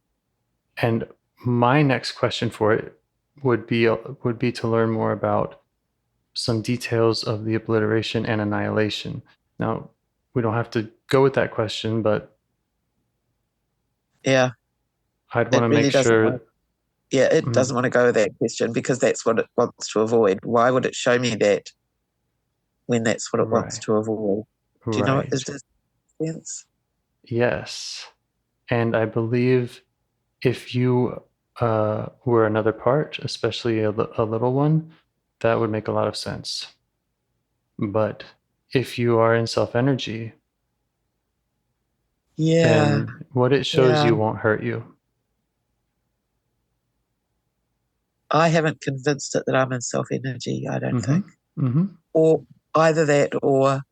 And my next question for it would be to learn more about some details of the obliteration and annihilation. Now, we don't have to go with that question, but Yeah. I'd want It to really make doesn't sure. want. Yeah, it Mhm. doesn't want to go with that question because that's what it wants to avoid. Why would it show me that when that's what it wants Right. to avoid? Do you know what Right. is this sense? Yes. And I believe if you were another part, especially a little one, that would make a lot of sense. But if you are in self energy, Yeah. then what it shows Yeah. you won't hurt you. I haven't convinced it that I'm in self energy, I don't think. Mm-hmm. Or either that or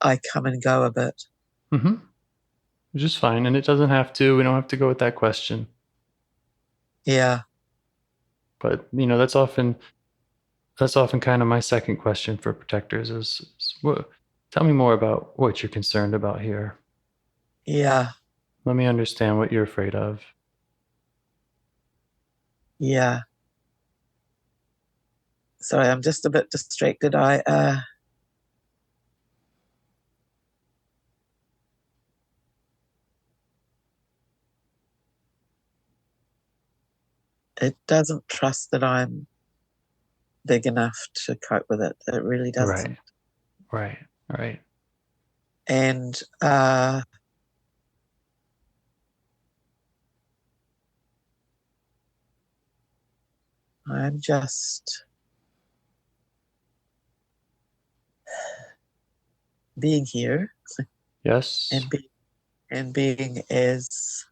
I come and go a bit. Mm-hmm. Which is fine. And it doesn't have to, we don't have to go with that question. Yeah. But that's often kind of my second question for protectors is what, tell me more about what you're concerned about here. Yeah. Let me understand what you're afraid of. Yeah. Sorry, I'm just a bit distracted. It doesn't trust that I'm big enough to cope with it. It really doesn't. Right. And I'm just being here. Yes. And being as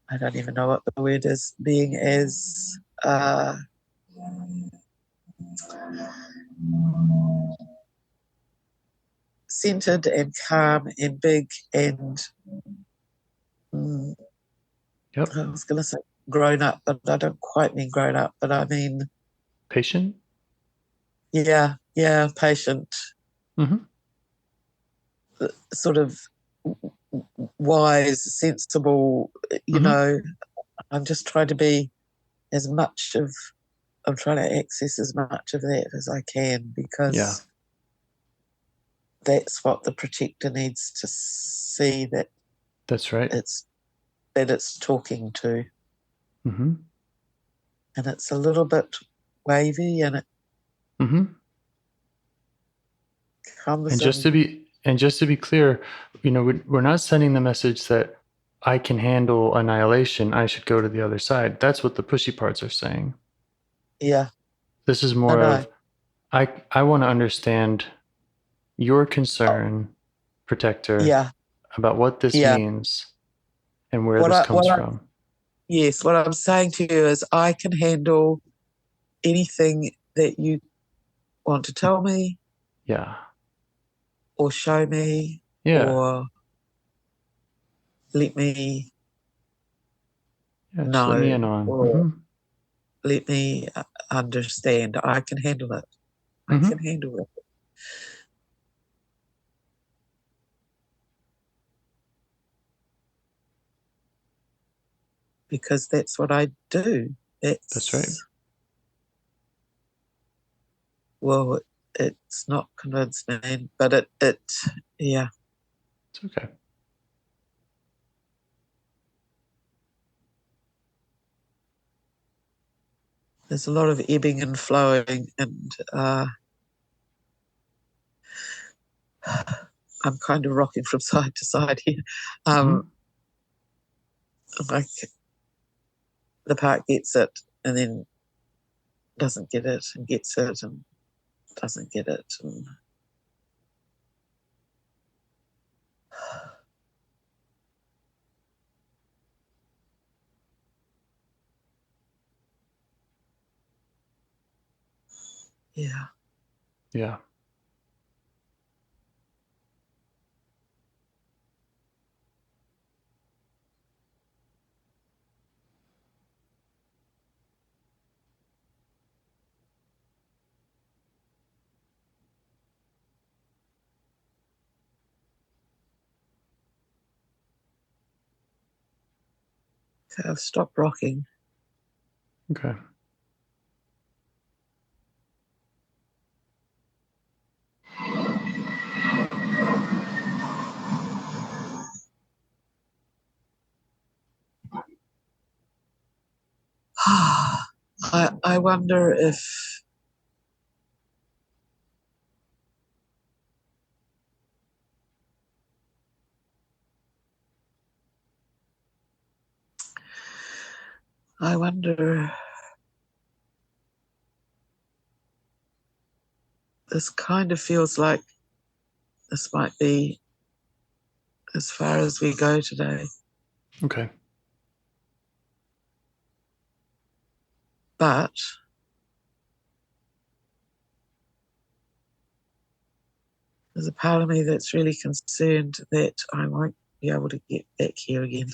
I don't even know what the word is, being as centered and calm and big and Yep. I was going to say grown up, but I don't quite mean grown up, but I mean Patient. yeah, patient. Mm-hmm. Sort of wise, sensible, I'm just trying to be I'm trying to access as much of that as I can because that's what the protector needs to see that That's right. it's talking to. Mm-hmm. And it's a little bit wavy and it comes And just to be clear, we're not sending the message that I can handle annihilation, I should go to the other side. That's what the pushy parts are saying. Yeah. This is more of I want to understand your concern, protector, about what this means and where this comes from. Yes, what I'm saying to you is I can handle anything that you want to tell me. Yeah. Or show me. Yeah. Or let me know. Let me in on. Or let me understand. I can handle it. I can handle it. Because that's what I do. That's right. Well, it's not convinced me, but yeah. It's okay. There's a lot of ebbing and flowing, and I'm kind of rocking from side to side here. Like the part gets it and then doesn't get it and gets it and doesn't get it. And Yeah. Yeah. Okay, I've stopped rocking. Okay. I wonder if this kind of feels like this might be as far as we go today. Okay. But there's a part of me that's really concerned that I won't be able to get back here again.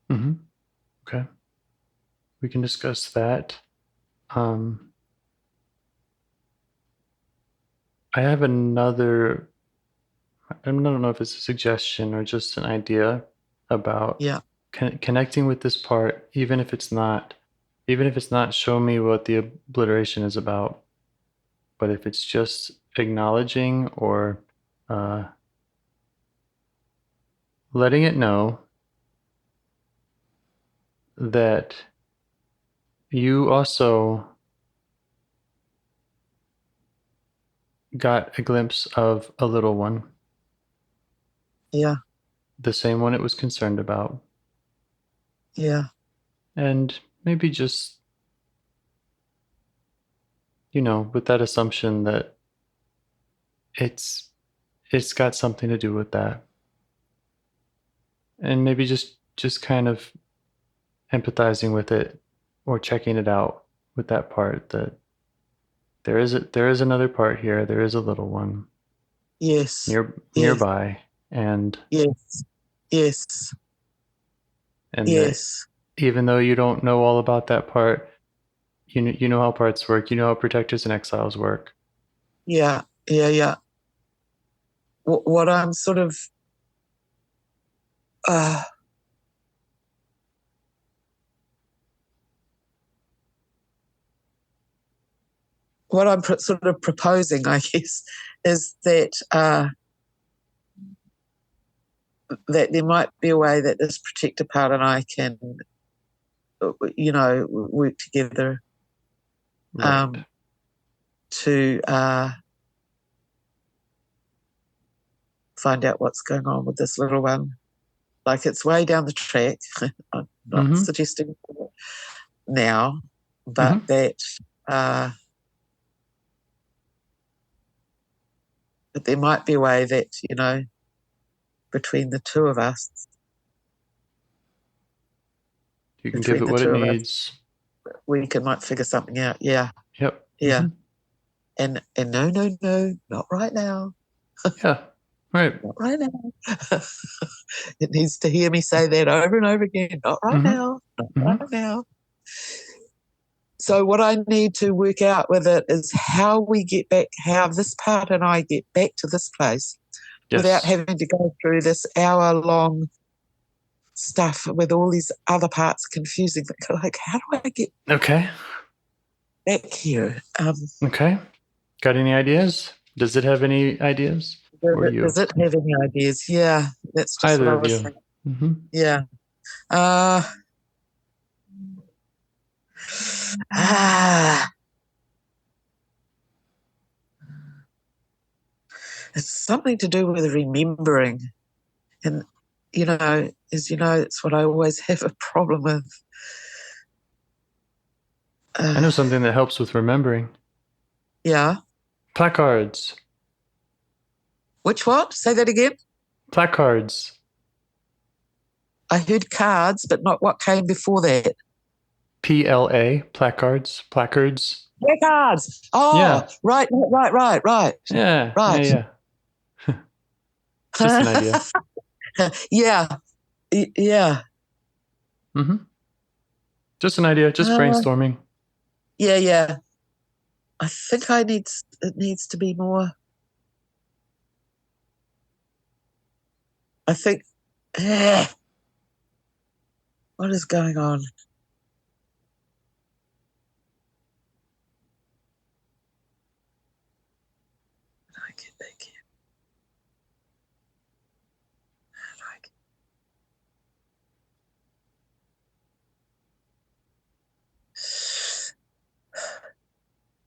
Mm-hmm. Okay. We can discuss that. I have another, I don't know if it's a suggestion or just an idea about Yeah. connecting with this part, even if it's not show me what the obliteration is about, but if it's just acknowledging or letting it know that you also got a glimpse of a little one, Yeah. the same one it was concerned about, Yeah. and maybe just, with that assumption that it's got something to do with that, and maybe just kind of empathizing with it or checking it out with that part, that there is another part here, there is a little one Yes. Yes. nearby, and Yes. Yes. that Yes. even though you don't know all about that part, you know how parts work, you know how protectors and exiles work. Yeah. Yeah. Yeah. What I'm sort of what I'm sort of proposing, I guess, is that that there might be a way that this protector part and I can, work together Right. to find out what's going on with this little one. Like, it's way down the track. I'm not suggesting now, but that there might be a way that, between the two of us, you can give it what it needs. We might figure something out. Yeah. Yep. Yeah. And no, not right now. Yeah. Right. Not right now. It needs to hear me say that over and over again. Not right now. Not right now. So what I need to work out with it is how this part and I get back to this place without having to go through this hour-long stuff with all these other parts confusing. Like, how do I get back here? Okay. Got any ideas? Does it have any ideas? Does it have any ideas? Yeah, that's just Either what I of was you. thinking. Yeah. It's something to do with remembering. And, it's what I always have a problem with. I know something that helps with remembering. Yeah. Placards. Which what? Say that again. Placards. I heard cards, but not what came before that. PLA. Placards. Placards. Records. Oh, Yeah. right. Yeah. Right. Yeah. Just an idea. Yeah. Yeah. Mm-hmm. Just an idea. Just brainstorming. Yeah. I think it needs to be more. I think, what is going on? Thank you.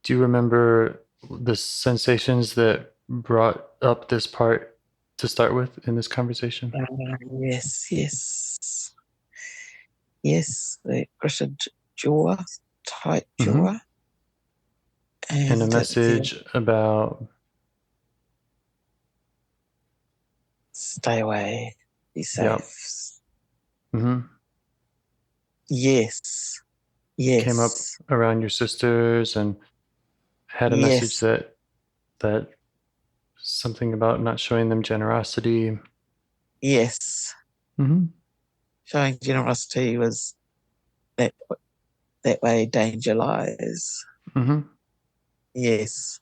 Do you remember the sensations that brought up this part to start with in this conversation? Yes. The gritted jaw, tight jaw. Mm-hmm. And a message about stay away, be safe. Yep. Mm-hmm. Yes. Came up around your sisters and had a message that something about not showing them generosity. Yes. Mm-hmm. Showing generosity was that way danger lies. Mm-hmm. Yes.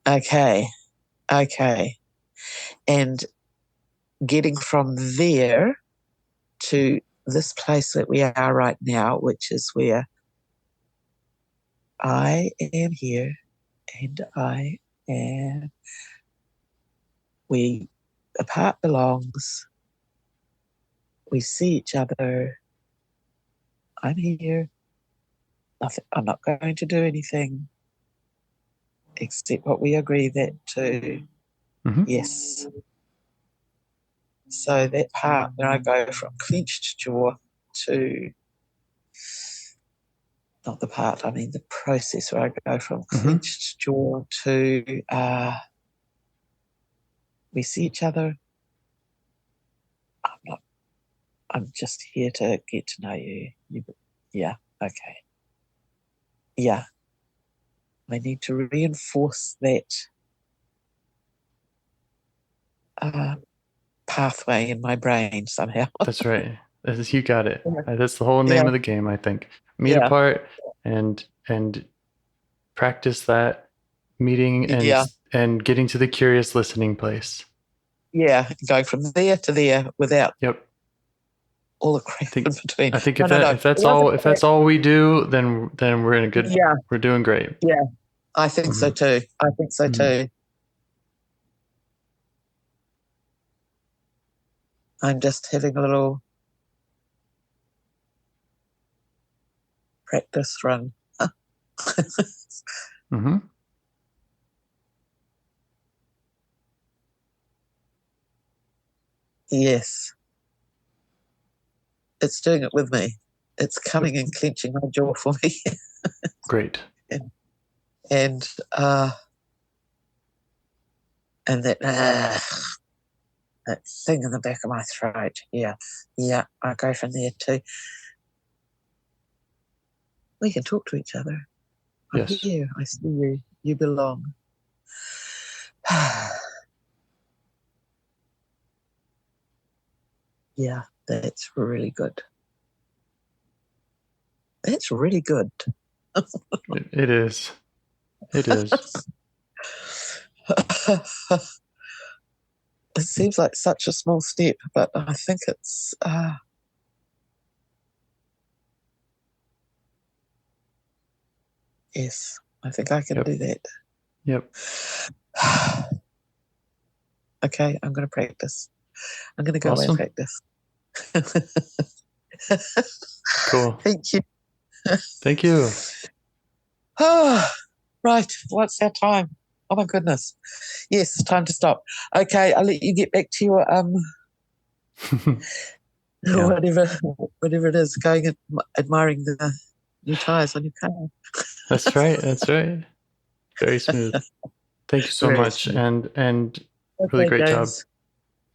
Okay. And getting from there to this place that we are right now, which is where I am here and I am, a part belongs. We see each other. I'm here. I'm not going to do anything except what we agree to. Mm-hmm. Yes. So that part where I go from clenched jaw to, not the part, I mean the process where I go from clenched jaw to we see each other. I'm just here to get to know you. Yeah, okay. Yeah. I need to reinforce that pathway in my brain somehow. That's right. You got it. That's the whole name of the game, I think. Meet apart and practice that meeting and getting to the curious listening place. Yeah, go from there to there without all the crap in between. I think if that's all we do, then we're in a good. Yeah. We're doing great. Yeah, I think so too. I'm just having a little practice run. Mm-hmm. Yes. It's doing it with me. It's coming and clenching my jaw for me. Great. And that thing in the back of my throat. Yeah, I go from there too. We can talk to each other. I'm here. I see you. You belong. Yeah, that's really good. That's really good. It is. It is. It seems like such a small step, but I think it's yes, I think I can do that. Yep. Okay, I'm going to practice. I'm going to go away and practice. Cool. Thank you. Thank you. Oh, right. What's our time? Oh my goodness. Yes, time to stop. Okay, I'll let you get back to your whatever it is, going and admiring the new tires on your car. That's right. Very smooth. Thank you so much, and really great job.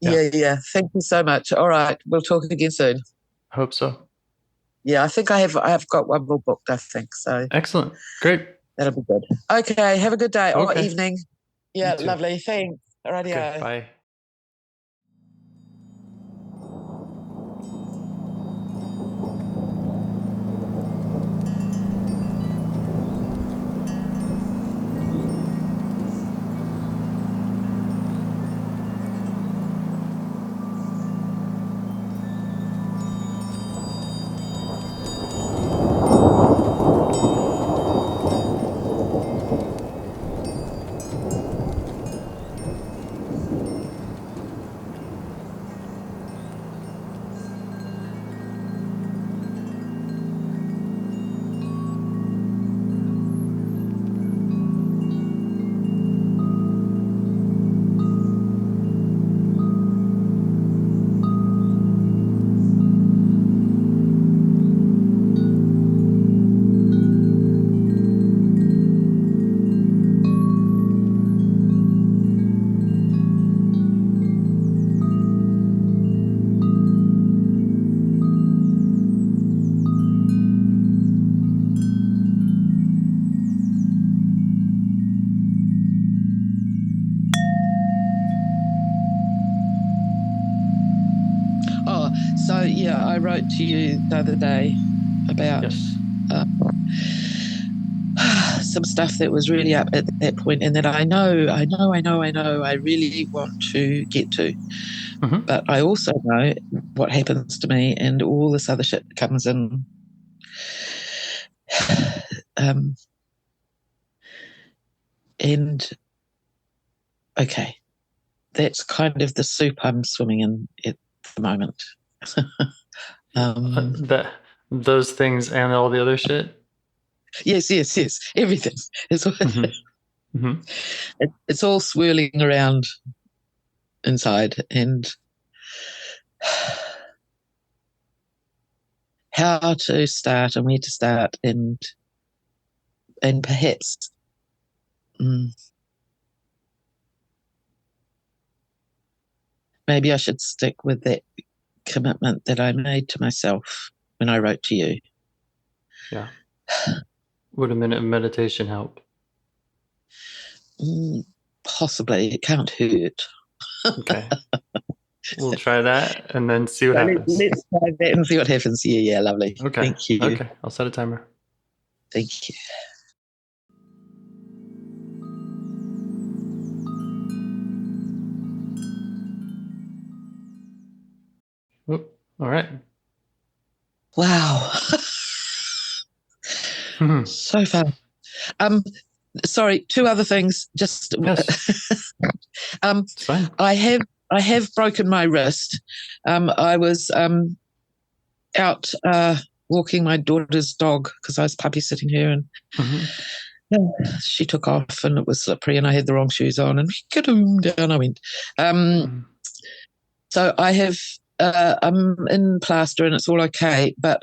Yeah. Thank you so much. All right, we'll talk again soon. I hope so. Yeah, I think I've got one more booked, I think. So Excellent. Great. that'll be good. Okay, have a good day or Okay. evening. Yeah, You too. lovely. Thanks. Radio. Okay, bye. Oh, so yeah, I wrote to you the other day about Yes. some stuff that was really up at that point, and that I really want to get to. Mm-hmm. But I also know what happens to me and all this other shit that comes in. And okay, that's kind of the soup I'm swimming in at the moment. Those things and all the other shit. Yes, everything. It's Mm-hmm. it's all swirling around inside, and how to start and where to start, and perhaps maybe I should stick with that commitment that I made to myself when I wrote to you. Yeah. Would a minute of meditation help? Possibly. It can't hurt. Okay. We'll try that and then see what So happens. let's try that and see what happens. Yeah, lovely. Okay. Thank you. Okay. I'll set a timer. Thank you. Oop. All right. Wow. So far. Sorry, two other things. Just Yes. It's fine. I have broken my wrist. I was out walking my daughter's dog because I was puppy sitting here, and she took off and it was slippery and I had the wrong shoes on, and down I went. So I have I'm in plaster and it's all okay, but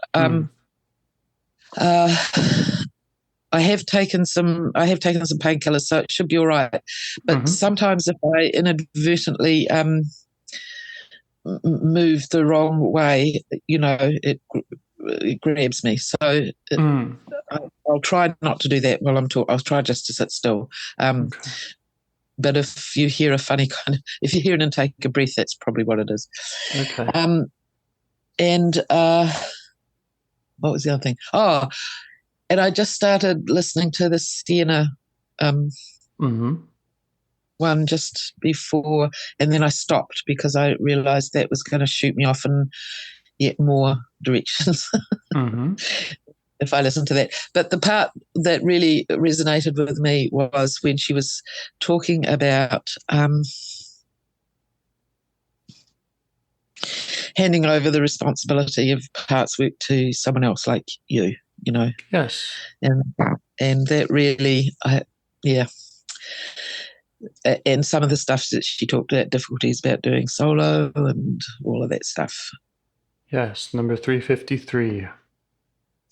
I have taken some painkillers, so it should be all right. But sometimes if I inadvertently move the wrong way, it grabs me. So I'll try not to do that while I'm talking. I'll try just to sit still. Okay. But if you hear a funny if you hear an intake of breath, that's probably what it is. Okay. And what was the other thing? Oh, and I just started listening to the Sienna one just before, and then I stopped because I realised that was going to shoot me off in yet more directions if I listened to that. But the part that really resonated with me was when she was talking about handing over the responsibility of parts work to someone else, like you. Yes. And that really, and some of the stuff that she talked about, difficulties about doing solo and all of that stuff. Yes, number 353.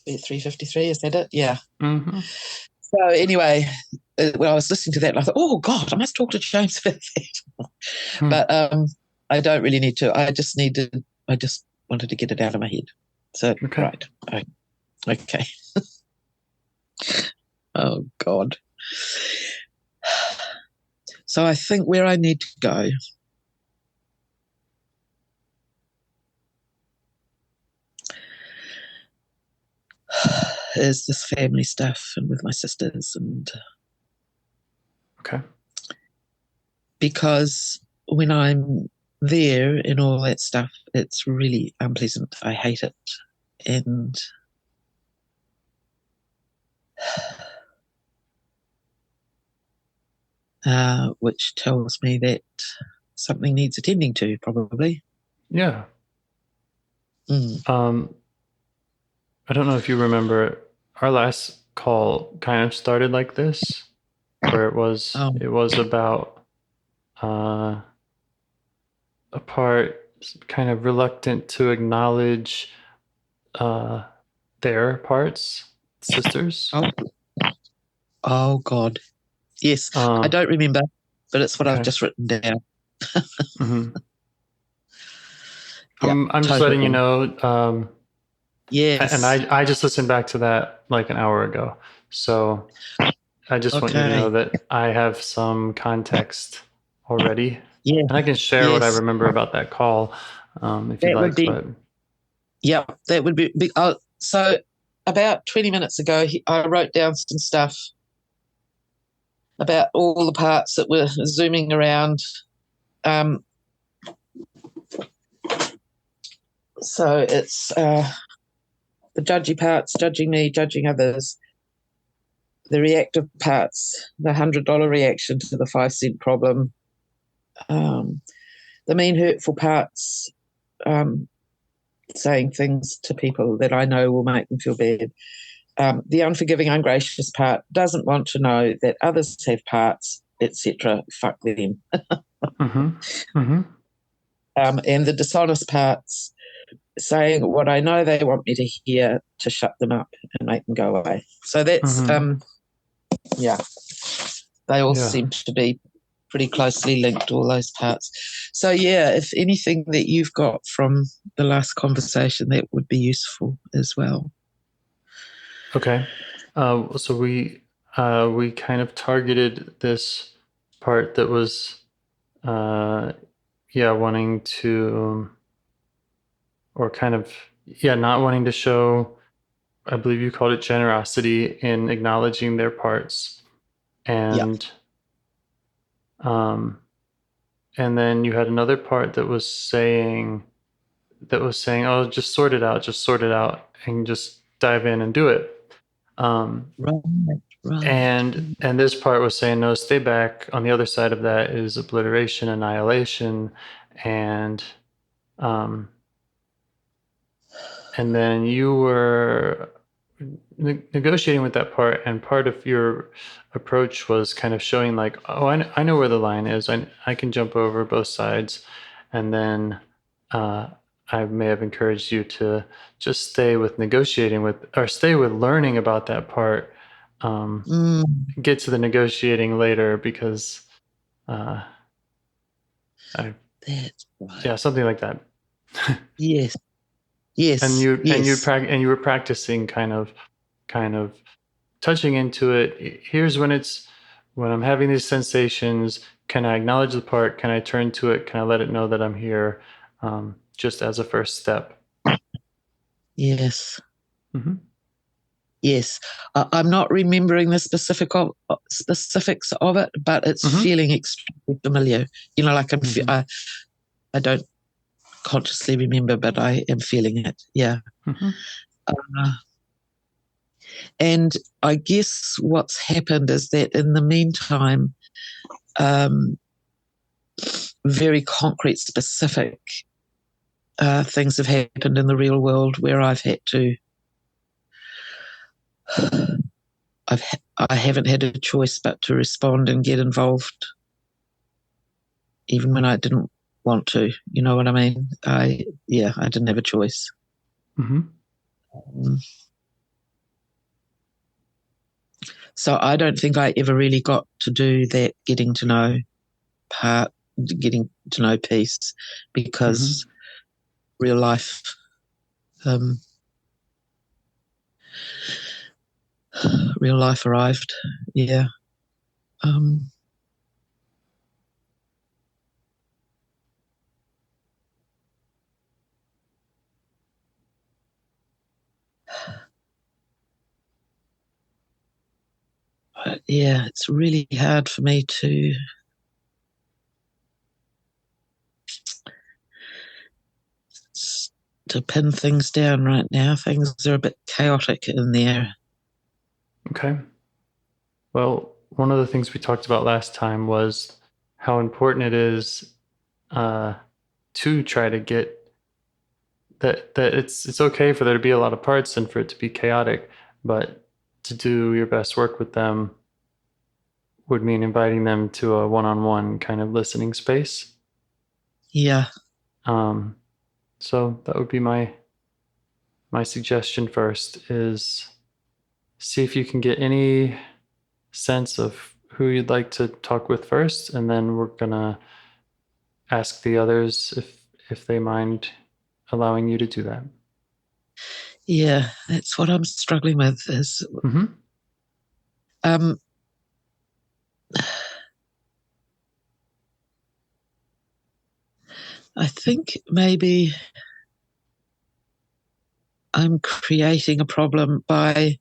353, is that it? Yeah. So anyway, when I was listening to that, I thought, oh God, I must talk to James about that. But I don't really need to. I just wanted to get it out of my head. So, Okay. right. Okay. Oh, God. So I think where I need to go is this family stuff and with my sisters, and Okay. because when I'm there and all that stuff, it's really unpleasant. I hate it. And which tells me that something needs attending to, probably. Yeah. Mm. I don't know if you remember, our last call kind of started like this, where it was about a part kind of reluctant to acknowledge their parts, sisters. Oh God. Yes. I don't remember, but it's what I've just written down. Mm-hmm. Yeah, I'm just letting you know. Yes. And I just listened back to that like an hour ago. So I just want you to know that I have some context already. Yeah. And I can share what I remember about that call if you'd like. Yeah, that would be big. So about 20 minutes ago, I wrote down some stuff about all the parts that were zooming around. So it's the judgy parts, judging me, judging others, the reactive parts, the $100 reaction to the 5-cent problem, the mean, hurtful parts, saying things to people that I know will make them feel bad. The unforgiving, ungracious part doesn't want to know that others have parts, etc. Fuck them. And the dishonest parts, saying what I know they want me to hear to shut them up and make them go away. So that's, yeah, they all seem to be pretty closely linked, all those parts. So, yeah, if anything that you've got from the last conversation, that would be useful as well. Okay. So we kind of targeted this part that was, wanting to, or kind of, not wanting to show, I believe you called it generosity in acknowledging their parts. And, and then you had another part that was saying, oh, just sort it out and just dive in and do it. Right. And this part was saying, no, stay back. On the other side of that is obliteration, annihilation, and then you were negotiating with that part, and part of your approach was kind of showing like, oh, I know where the line is. I can jump over both sides, and then I may have encouraged you to just stay with stay with learning about that part. Get to the negotiating later because that's right. Something like that. Yes. And you were practicing kind of touching into it. Here's when I'm having these sensations, can I acknowledge the part? Can I turn to it? Can I let it know that I'm here? Just as a first step. Yes. Yes. I'm not remembering the specifics of it, but it's feeling extremely familiar. You know, like I don't consciously remember, but I am feeling it. Yeah. And I guess what's happened is that in the meantime, very concrete, specific things have happened in the real world where I've had to. I haven't had a choice but to respond and get involved, even when I didn't want to. You know what I mean? I didn't have a choice. So I don't think I ever really got to do that getting to know piece, because real life Real life arrived. Yeah. Yeah, it's really hard for me to pin things down right now. Things are a bit chaotic in there. Okay. Well, one of the things we talked about last time was how important it is to try to get that it's okay for there to be a lot of parts and for it to be chaotic, but to do your best work with them would mean inviting them to a one-on-one kind of listening space. Yeah. So that would be my suggestion first is see if you can get any sense of who you'd like to talk with first, and then we're gonna ask the others if they mind allowing you to do that. Yeah, that's what I'm struggling with is I think maybe I'm creating a problem by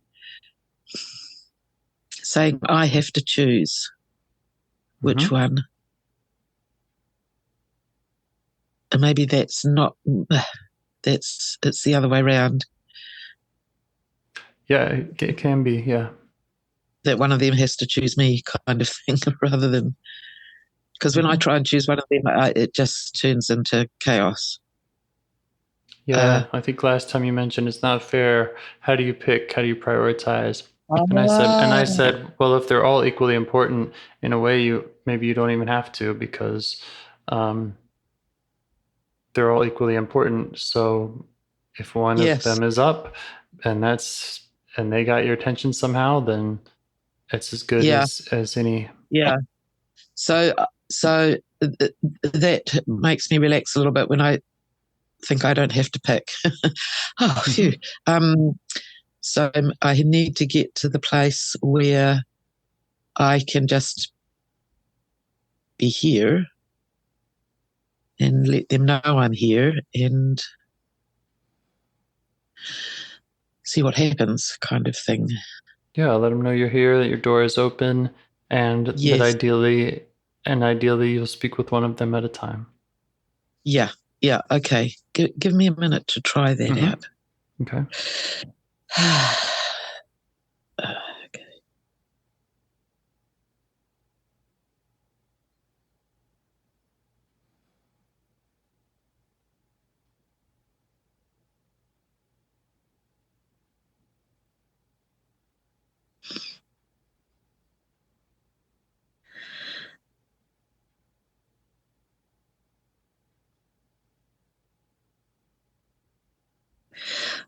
saying I have to choose which one. And maybe that's not, it's the other way around. Yeah, it can be, yeah. That one of them has to choose me kind of thing rather than, because when I try and choose one of them, it just turns into chaos. Yeah, I think last time you mentioned it's not fair. How do you pick? How do you prioritize? And I said, well, if they're all equally important, in a way, maybe you don't even have to because they're all equally important. So if one of them is up, and they got your attention somehow, then it's as good as any. Yeah. So that makes me relax a little bit when I think I don't have to pick. Oh, phew. So I need to get to the place where I can just be here and let them know I'm here and see what happens, kind of thing. Yeah, let them know you're here, that your door is open, and that ideally you'll speak with one of them at a time. Yeah, okay. Give me a minute to try that out. Okay. Okay.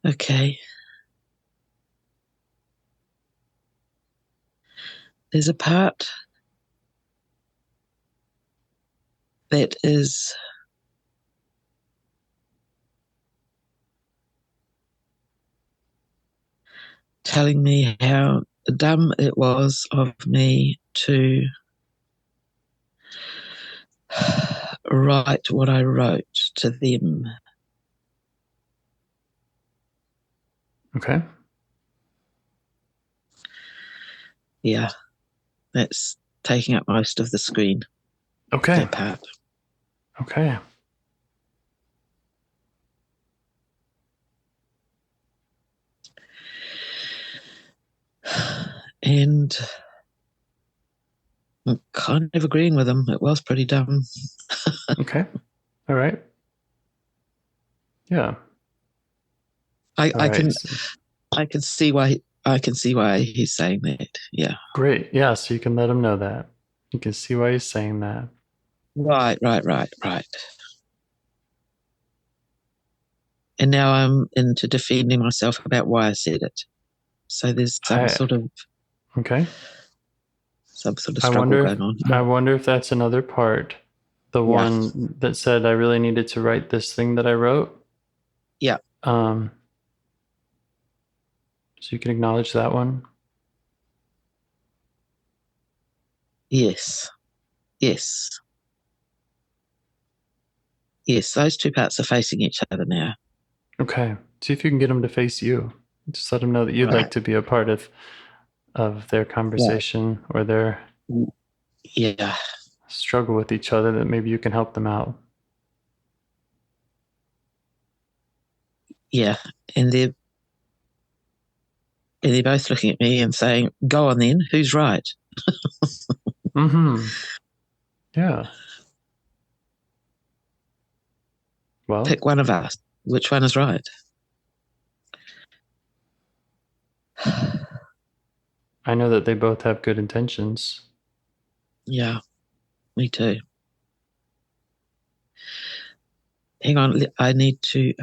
Okay. There's a part that is telling me how dumb it was of me to write what I wrote to them. Okay. Yeah, that's taking up most of the screen. Okay. That part. Okay. And I'm kind of agreeing with them. It was pretty dumb. Okay. All right. Yeah. I can see why he's saying that. Yeah. Great. Yeah. So you can let him know that. You can see why he's saying that. Right. And now I'm into defending myself about why I said it. So there's some sort of struggle going on. I wonder if that's another part. The one that said I really needed to write this thing that I wrote. Yeah. So you can acknowledge that one. Yes. Yes. Yes, those two parts are facing each other now. Okay. See if you can get them to face you. Just let them know that you'd Right. like to be a part of their conversation or their Yeah. struggle with each other, that maybe you can help them out. Yeah. And they're both looking at me and saying, go on then, who's right? Mm-hmm. Yeah. Well, Pick one of us. Which one is right? I know that they both have good intentions. Yeah, me too. Hang on, I need to...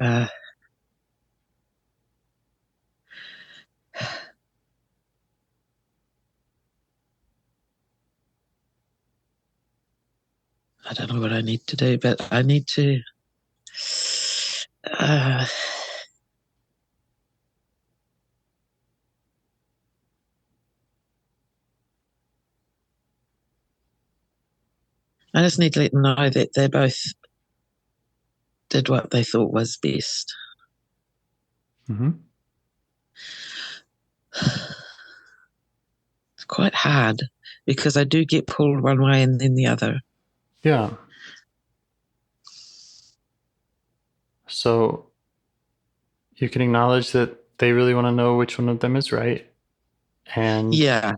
I don't know what I need to do, but I need to... I just need to let them know that they both did what they thought was best. Mm-hmm. It's quite hard because I do get pulled one way and then the other. Yeah. So you can acknowledge that they really want to know which one of them is right. And yeah.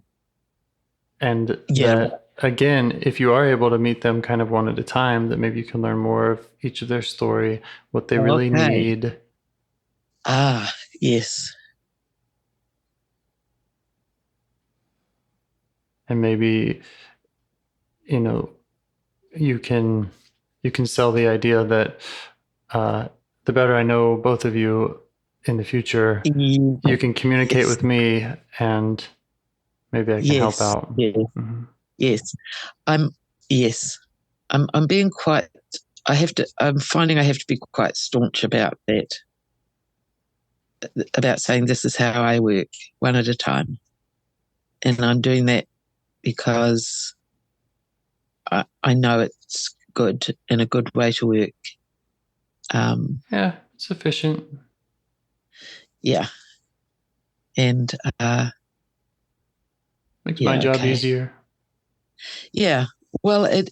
And Yeah. that, again, if you are able to meet them kind of one at a time, that maybe you can learn more of each of their story, what they really need. Yes. And maybe, you know, you can sell the idea that the better I know both of you in the future, you can communicate with me and maybe I can help out. Yes. Mm-hmm. Yes. I'm being quite, I'm finding I have to be quite staunch about that, about saying this is how I work, one at a time. And I'm doing that because I know it's good and a good way to work. Yeah, it's efficient. Yeah. And makes my job easier. Yeah. Well, it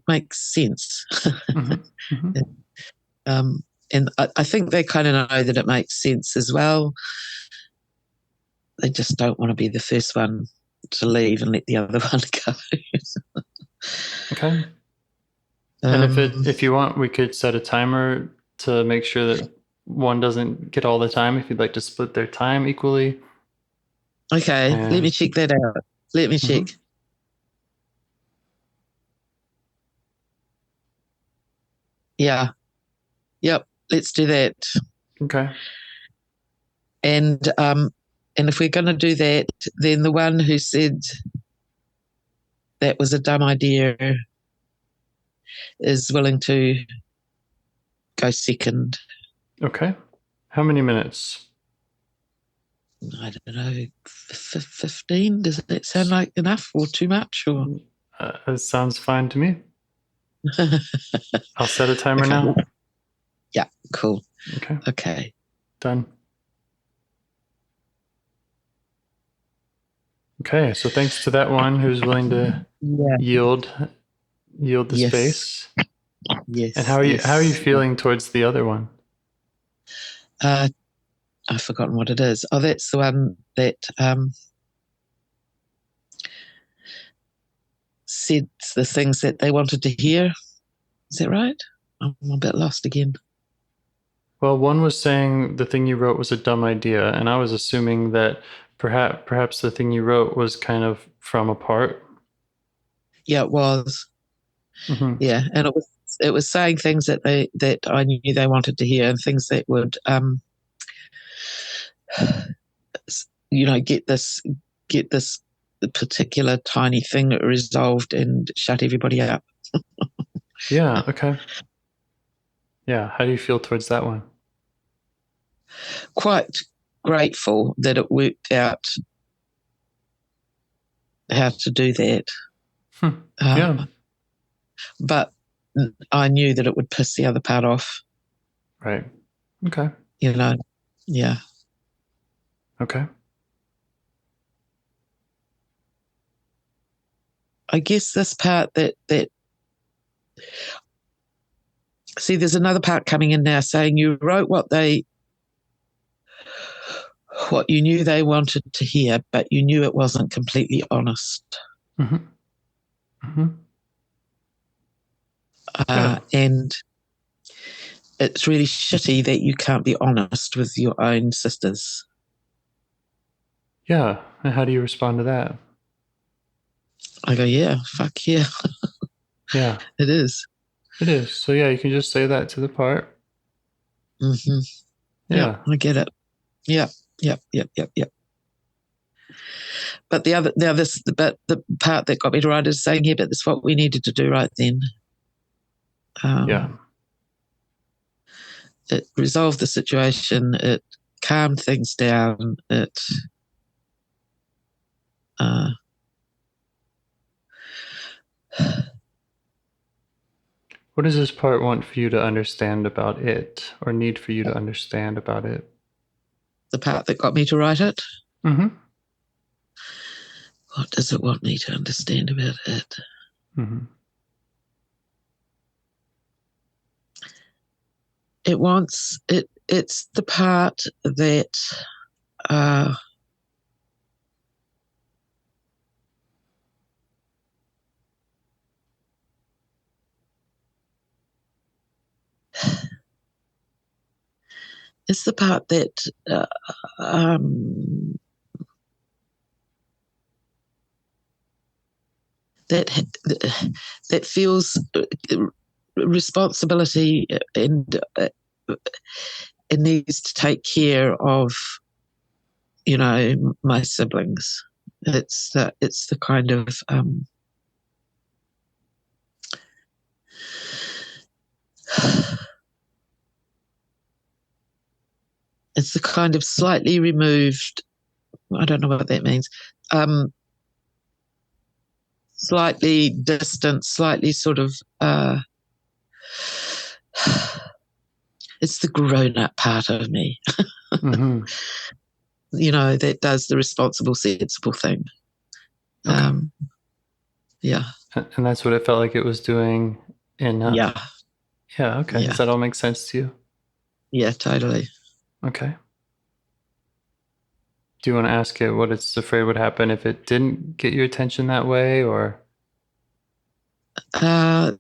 makes sense. Mm-hmm. Mm-hmm. And I think they kind of know that it makes sense as well. They just don't want to be the first one to leave and let the other one go. Okay. And if you want, we could set a timer to make sure that one doesn't get all the time, if you'd like to split their time equally. Okay, let me check that out. Let me check. Yeah. Yep, let's do that. Okay. And if we're going to do that, then the one who said that was a dumb idea is willing to go second. Okay. How many minutes? I don't know, 15? Does that sound like enough or too much? Or it sounds fine to me. I'll set a timer now. Yeah, cool. Okay. Done. Okay, so thanks to that one who's willing to yield the space. Yes. And how are you feeling towards the other one? I've forgotten what it is. Oh, that's the one that said the things that they wanted to hear. Is that right? I'm a bit lost again. Well, one was saying the thing you wrote was a dumb idea, and I was assuming that perhaps the thing you wrote was kind of from a part. Yeah, it was. Mm-hmm. Yeah, and it was saying things that I knew they wanted to hear, and things that would get this particular tiny thing resolved and shut everybody up. Yeah. Okay. Yeah. How do you feel towards that one? Quite grateful that it worked out how to do that. Yeah. But I knew that it would piss the other part off. Right. Okay. Yeah. Okay. I guess this part that see, there's another part coming in now saying you wrote what you knew they wanted to hear, but you knew it wasn't completely honest. Mm-hmm. Mm-hmm. And it's really shitty that you can't be honest with your own sisters. Yeah. And how do you respond to that? I go, yeah, fuck yeah. Yeah. It is. It is. So yeah, you can just say that to the part. Mm-hmm. Yeah. I get it. Yep. But the part that got me to write is saying, yeah, but that's what we needed to do right then. Yeah. It resolved the situation. It calmed things down. It What does this part want for you to understand about it, or need for you to understand about it? the part that got me to write it. Mm-hmm. What does it want me to understand about it? Mm-hmm. It's the part that it's the part that that feels responsibility and it needs to take care of, my siblings. It's the kind of it's the kind of slightly removed. I don't know what that means. Slightly distant, slightly sort of. It's the grown-up part of me. Mm-hmm. That does the responsible, sensible thing. Okay. Yeah. And that's what it felt like it was doing in. Yeah. Yeah. Okay. Yeah. Does that all make sense to you? Yeah, totally. Okay. Do you want to ask it what it's afraid would happen if it didn't get your attention that way, or? I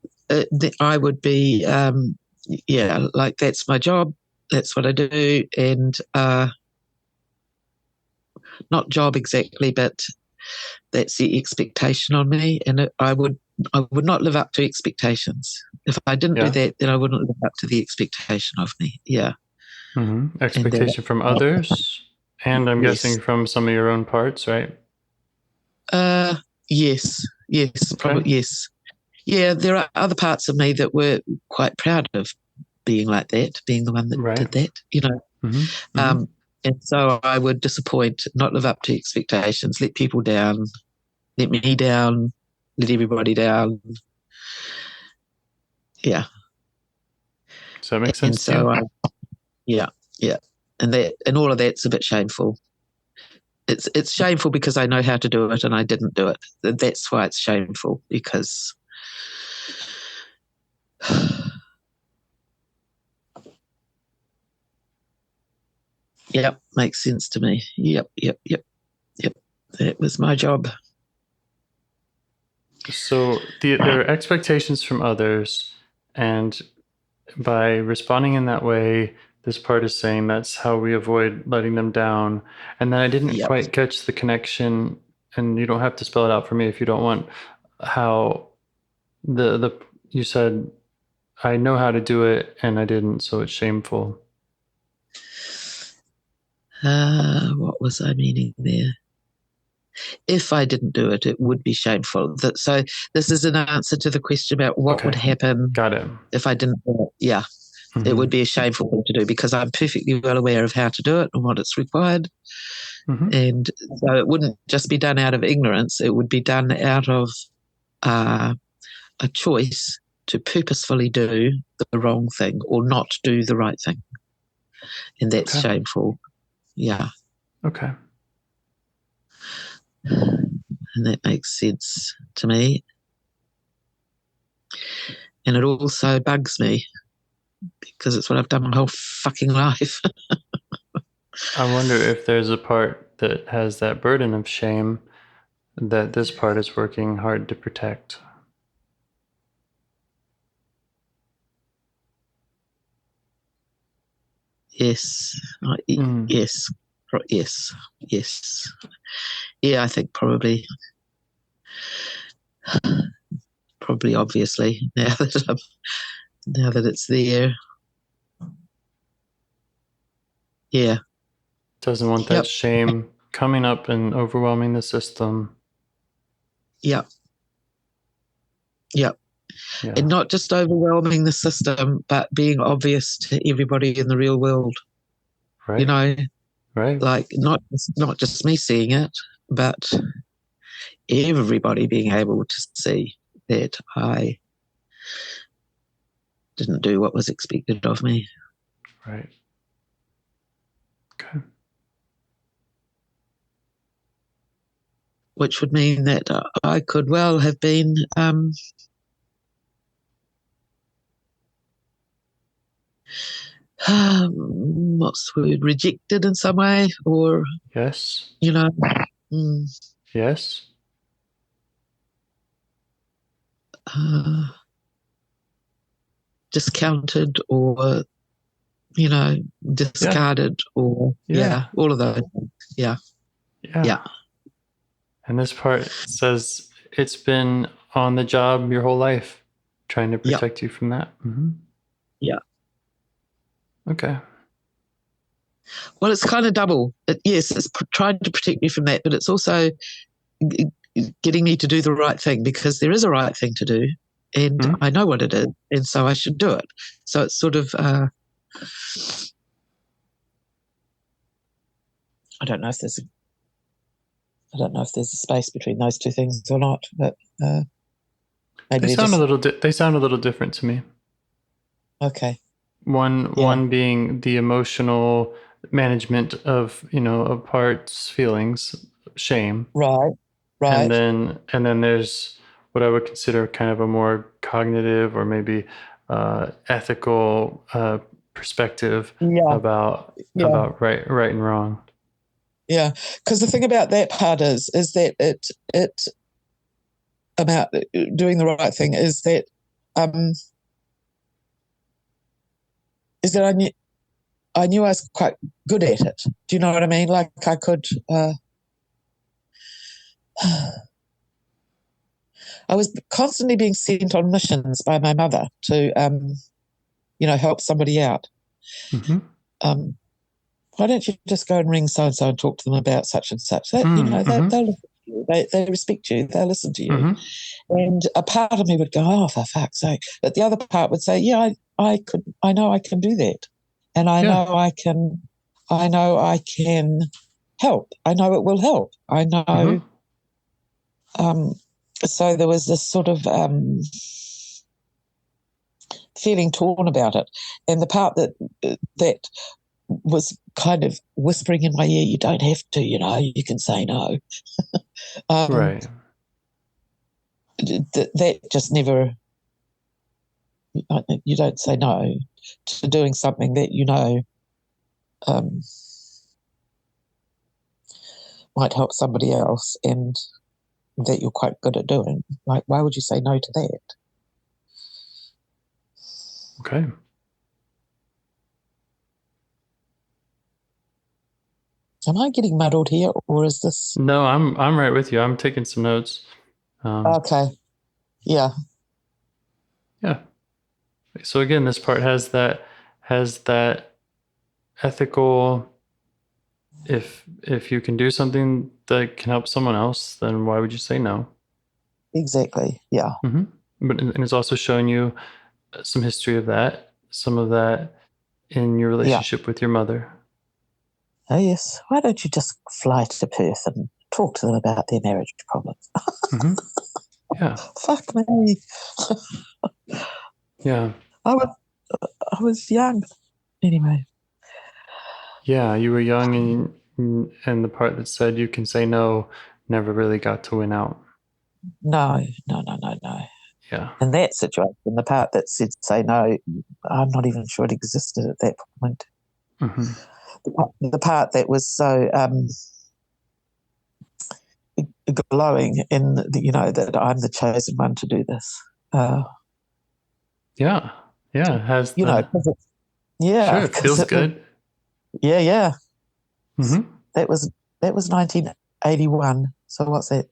would be, like that's my job. That's what I do. And not job exactly, but that's the expectation on me. And I would not live up to expectations. If I didn't do that, then I wouldn't live up to the expectation of me. Yeah. Mm-hmm. Expectation from others, and I'm guessing from some of your own parts, right? Yes, probably yes. Yeah, there are other parts of me that were quite proud of being like that, being the one that did that, Mm-hmm. Mm-hmm. And so I would disappoint, not live up to expectations, let people down, let me down, let everybody down. Yeah. Does that make sense to you? Yeah. And all of that's a bit shameful. It's shameful because I know how to do it and I didn't do it. That's why it's shameful, because yep, makes sense to me. Yep. That was my job. So there are expectations from others, and by responding in that way, this part is saying that's how we avoid letting them down. And then I didn't quite catch the connection, and you don't have to spell it out for me if you don't want, how you said, I know how to do it and I didn't, so it's shameful. What was I meaning there? If I didn't do it, it would be shameful. So this is an answer to the question about what would happen. Got it. If I didn't do it. Yeah. It would be a shameful thing to do because I'm perfectly well aware of how to do it and what it's required. And so it wouldn't just be done out of ignorance. It would be done out of a choice to purposefully do the wrong thing or not do the right thing. And that's shameful. Yeah. Okay. And that makes sense to me. And it also bugs me because it's what I've done my whole fucking life. I wonder if there's a part that has that burden of shame that this part is working hard to protect. Yes. Yes. Yes. Yes. Yeah, I think probably obviously now that it's there. Yeah. Doesn't want that shame coming up and overwhelming the system. Yep. Yeah. And not just overwhelming the system, but being obvious to everybody in the real world. Right. You know, right. Like not just me seeing it, but everybody being able to see that I didn't do what was expected of me. Right. Okay. Which would mean that I could well have been what's the word, rejected in some way, or yes, you know, yes, discounted, or discarded, or all of those. Yeah. And this part says it's been on the job your whole life, trying to protect you from that. Yeah. Okay. Well, it's kind of double. Yes, it's trying to protect me from that, but it's also getting me to do the right thing because there is a right thing to do, and I know what it is, and so I should do it. So it's sort of I don't know if there's a space between those two things or not, but maybe they sound a little different to me. Okay. One being the emotional management of a part's feelings, shame. Right. And then there's what I would consider kind of a more cognitive or maybe ethical perspective about right and wrong. Yeah, because the thing about that part is that it about doing the right thing is that I knew I was quite good at it. Do you know what I mean? Like I could. I was constantly being sent on missions by my mother to, help somebody out. Why don't you just go and ring so-and-so and talk to them about such and such? They'll listen to you. They respect you. They'll listen to you. And a part of me would go, oh, for fuck's sake. But the other part would say, yeah, I know I can do that. And I know I can help. I know it will help. I know. So there was this sort of feeling torn about it. And the part that was kind of whispering in my ear, you don't have to, you can say no. Right. That just never, you don't say no to doing something that might help somebody else and that you're quite good at doing. Like, why would you say no to that? Okay. Am I getting muddled here, or is this? No, I'm right with you. I'm taking some notes. Okay. Yeah. Yeah. So again, this part has that ethical. If you can do something that can help someone else, then why would you say no? Exactly. Yeah. But and it's also showing you some history of that some of that in your relationship with your mother. Oh, yes. Why don't you just fly to Perth and talk to them about their marriage problems? Mm-hmm. Yeah. Fuck me. Yeah. I was young. Anyway. Yeah, you were young, and the part that said you can say no never really got to win out. No. Yeah. In that situation, the part that said say no, I'm not even sure it existed at that point. Mm-hmm. The part that was so glowing in that I'm the chosen one to do this. Yeah. It has Sure, it feels good. Yeah. Mm-hmm. That was 1981. So what's that?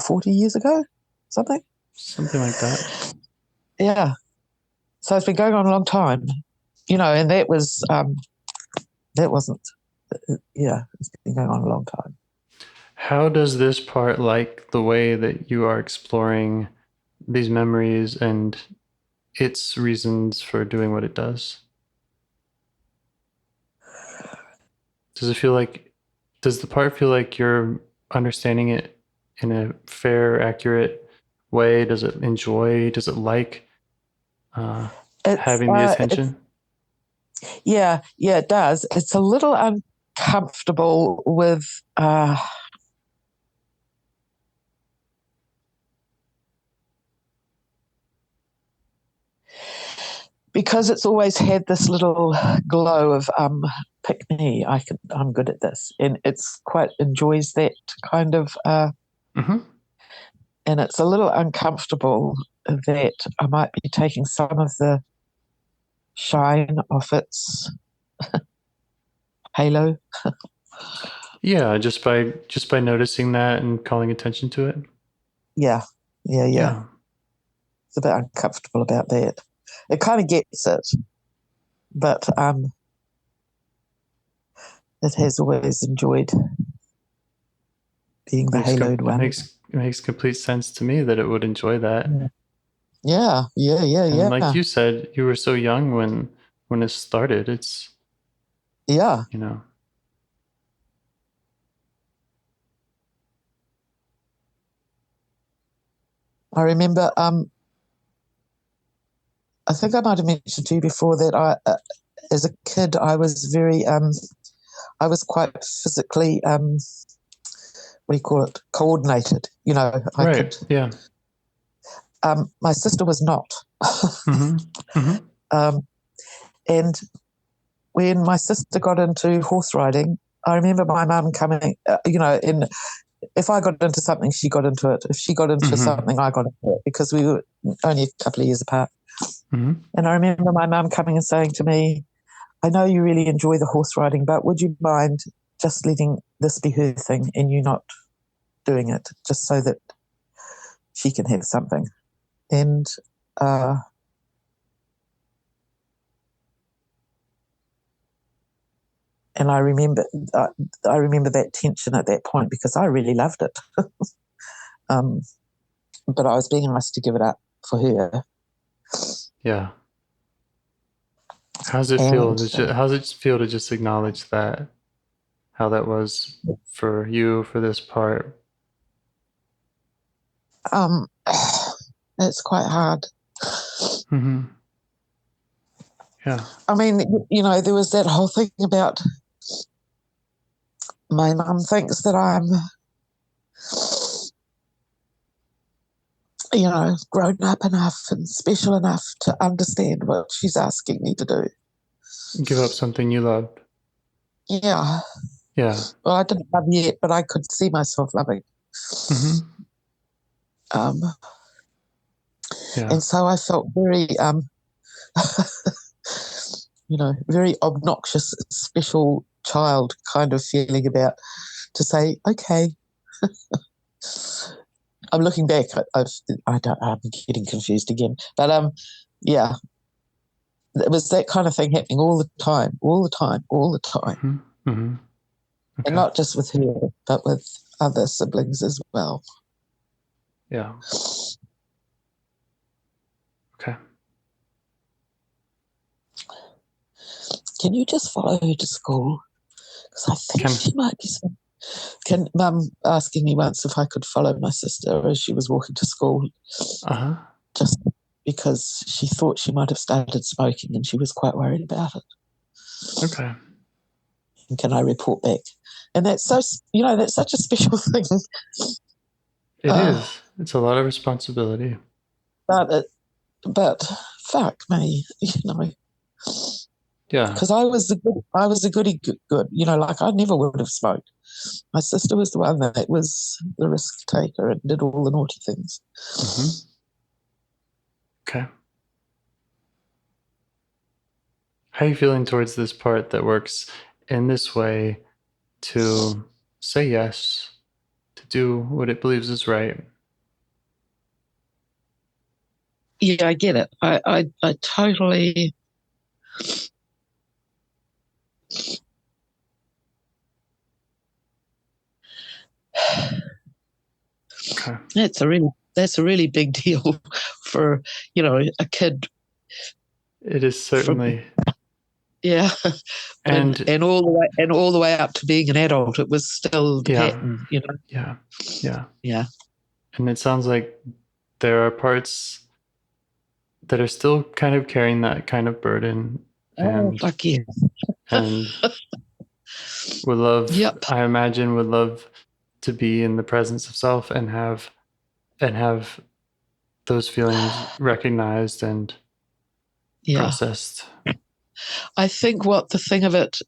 40 years ago? Something like that. Yeah. So it's been going on a long time, and that was that wasn't. Yeah, it's been going on a long time. How does this part like the way that you are exploring these memories and its reasons for doing what it does? Does the part feel like you're understanding it in a fair, accurate way? Does it like having the attention? Yeah, it does. It's a little uncomfortable with because it's always had this little glow of pick me, I'm good at this, and it's quite enjoys that kind of Mm-hmm. and it's a little uncomfortable that I might be taking some of the shine off its halo. Yeah, just by noticing that and calling attention to it. Yeah. It's a bit uncomfortable about that. It kind of gets it, but it has always enjoyed being the haloed one. It makes complete sense to me that it would enjoy that. Yeah. And like you said, you were so young when it started. It's yeah. I remember. I think I might have mentioned to you before that I, as a kid, I was very. I was quite physically. What do you call it? Coordinated. I could. Yeah. My sister was not. Mm-hmm. Mm-hmm. And when my sister got into horse riding, I remember my mum coming, if I got into something, she got into it. If she got into something, I got into it because we were only a couple of years apart. Mm-hmm. And I remember my mum coming and saying to me, I know you really enjoy the horse riding, but would you mind just letting this be her thing and you not doing it, just so that she can have something? And I remember that tension at that point because I really loved it. But I was being asked to give it up for her. Yeah. How's it feel to just acknowledge that, how that was for you for this part? It's quite hard. Mm-hmm. Yeah. I mean, there was that whole thing about my mum thinks that I'm, grown up enough and special enough to understand what she's asking me to do. Give up something you loved. Yeah. Yeah. Well, I didn't love yet, but I could see myself loving. Mm-hmm. Yeah. And so I felt very, very obnoxious, special child kind of feeling about to say, okay. I'm looking back. I'm getting confused again. But yeah, it was that kind of thing happening all the time. Mm-hmm. Mm-hmm. Okay. And not just with her, but with other siblings as well. Yeah. Okay. Can you just follow her to school? Because I think she might be. Mum asking me once if I could follow my sister as she was walking to school. Just because she thought she might have started smoking and she was quite worried about it. Okay. And can I report back? And that's so, that's such a special thing. It is. It's a lot of responsibility. But fuck me, Yeah. Because I was a goody good. Like I never would have smoked. My sister was the one that was the risk taker and did all the naughty things. Mm-hmm. Okay. How are you feeling towards this part that works in this way to say yes, to do what it believes is right? Yeah, I get it. I totally. Okay. That's a really big deal for a kid. It is certainly. Yeah. And all the way up to being an adult, it was still the pattern, Yeah. And it sounds like there are parts that are still kind of carrying that kind of burden. Fuck yeah. And would love, I imagine, would love to be in the presence of self and have those feelings recognized and processed. I think what the thing of it,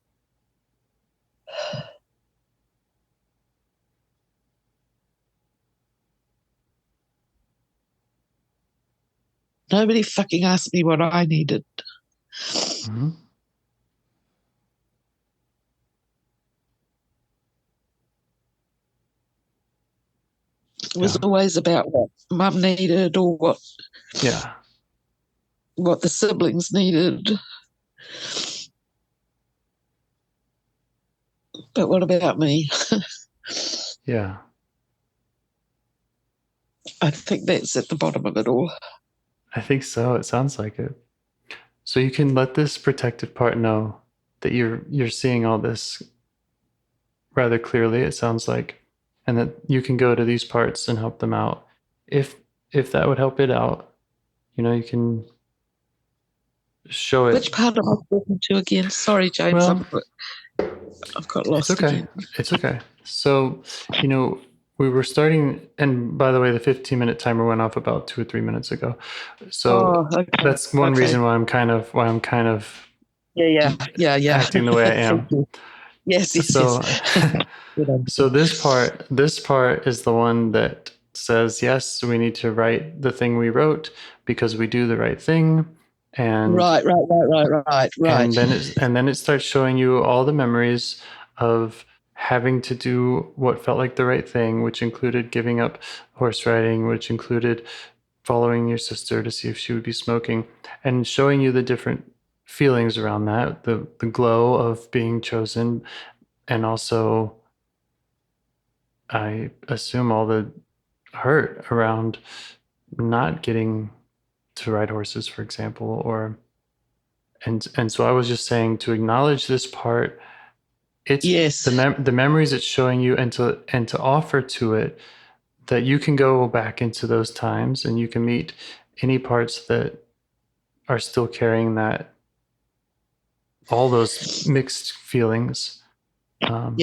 nobody fucking asked me what I needed. Mm-hmm. It was always about what mum needed or what the siblings needed. But what about me? Yeah. I think that's at the bottom of it all. I think so. It sounds like it. So you can let this protective part know that you're seeing all this rather clearly, it sounds like, and that you can go to these parts and help them out. If that would help it out, you can show it. Which part am I talking to again? Sorry, James. Well, I've got lost again. It's okay. So, we were starting, and by the way, the 15-minute timer went off about 2 or 3 minutes ago. So that's one reason why I'm kind of acting the way I am. Yes. So this part is the one that says, yes, we need to write the thing we wrote because we do the right thing. And right. And then it starts showing you all the memories of having to do what felt like the right thing, which included giving up horse riding, which included following your sister to see if she would be smoking, and showing you the different feelings around that, the glow of being chosen, and also I assume all the hurt around not getting to ride horses, for example, and so I was just saying to acknowledge this part. It's the memories it's showing you, and to offer to it that you can go back into those times and you can meet any parts that are still carrying all those mixed feelings. And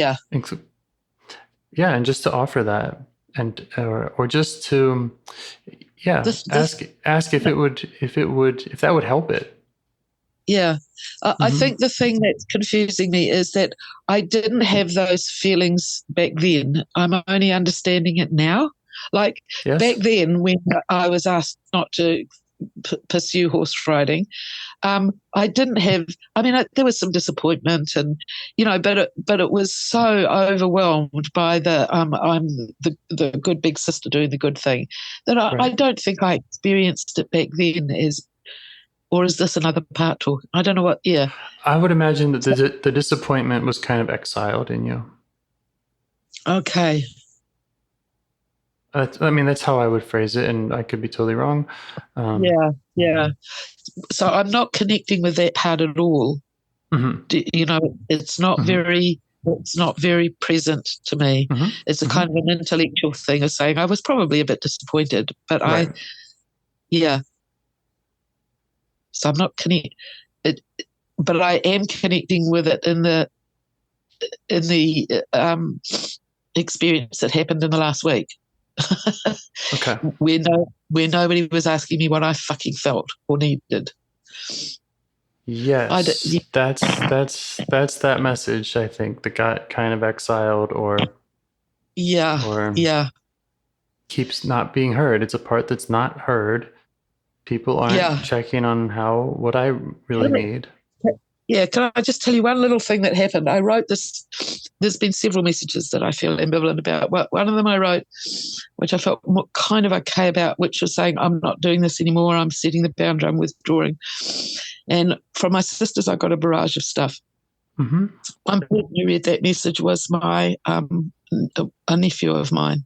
just to offer that, and or just to ask if that would help it. Yeah. I think the thing that's confusing me is that I didn't have those feelings back then. I'm only understanding it now. Like back then when I was asked not to pursue horse riding, I didn't have, there was some disappointment and, but it was so overwhelmed by I'm the good big sister doing the good thing that I don't think I experienced it back then or is this another part talk? I don't know what, I would imagine that the disappointment was kind of exiled in you. Okay. That's how I would phrase it, and I could be totally wrong. Yeah. So I'm not connecting with that part at all. Mm-hmm. It's not very present to me. Mm-hmm. It's a kind of an intellectual thing of saying I was probably a bit disappointed, but Right. So I'm not connecting it, but I am connecting with it in the experience that happened in the last week. Okay. where nobody was asking me what I fucking felt or needed. Yes, that's that message. I think that got kind of exiled or keeps not being heard. It's a part that's not heard. People aren't checking on what I really need. Yeah, can I just tell you one little thing that happened? I wrote this. There's been several messages that I feel ambivalent about. One of them I wrote, which I felt kind of okay about, which was saying, I'm not doing this anymore. I'm setting the boundary. I'm withdrawing. And from my sisters, I got a barrage of stuff. Mm-hmm. One person who read that message was a nephew of mine.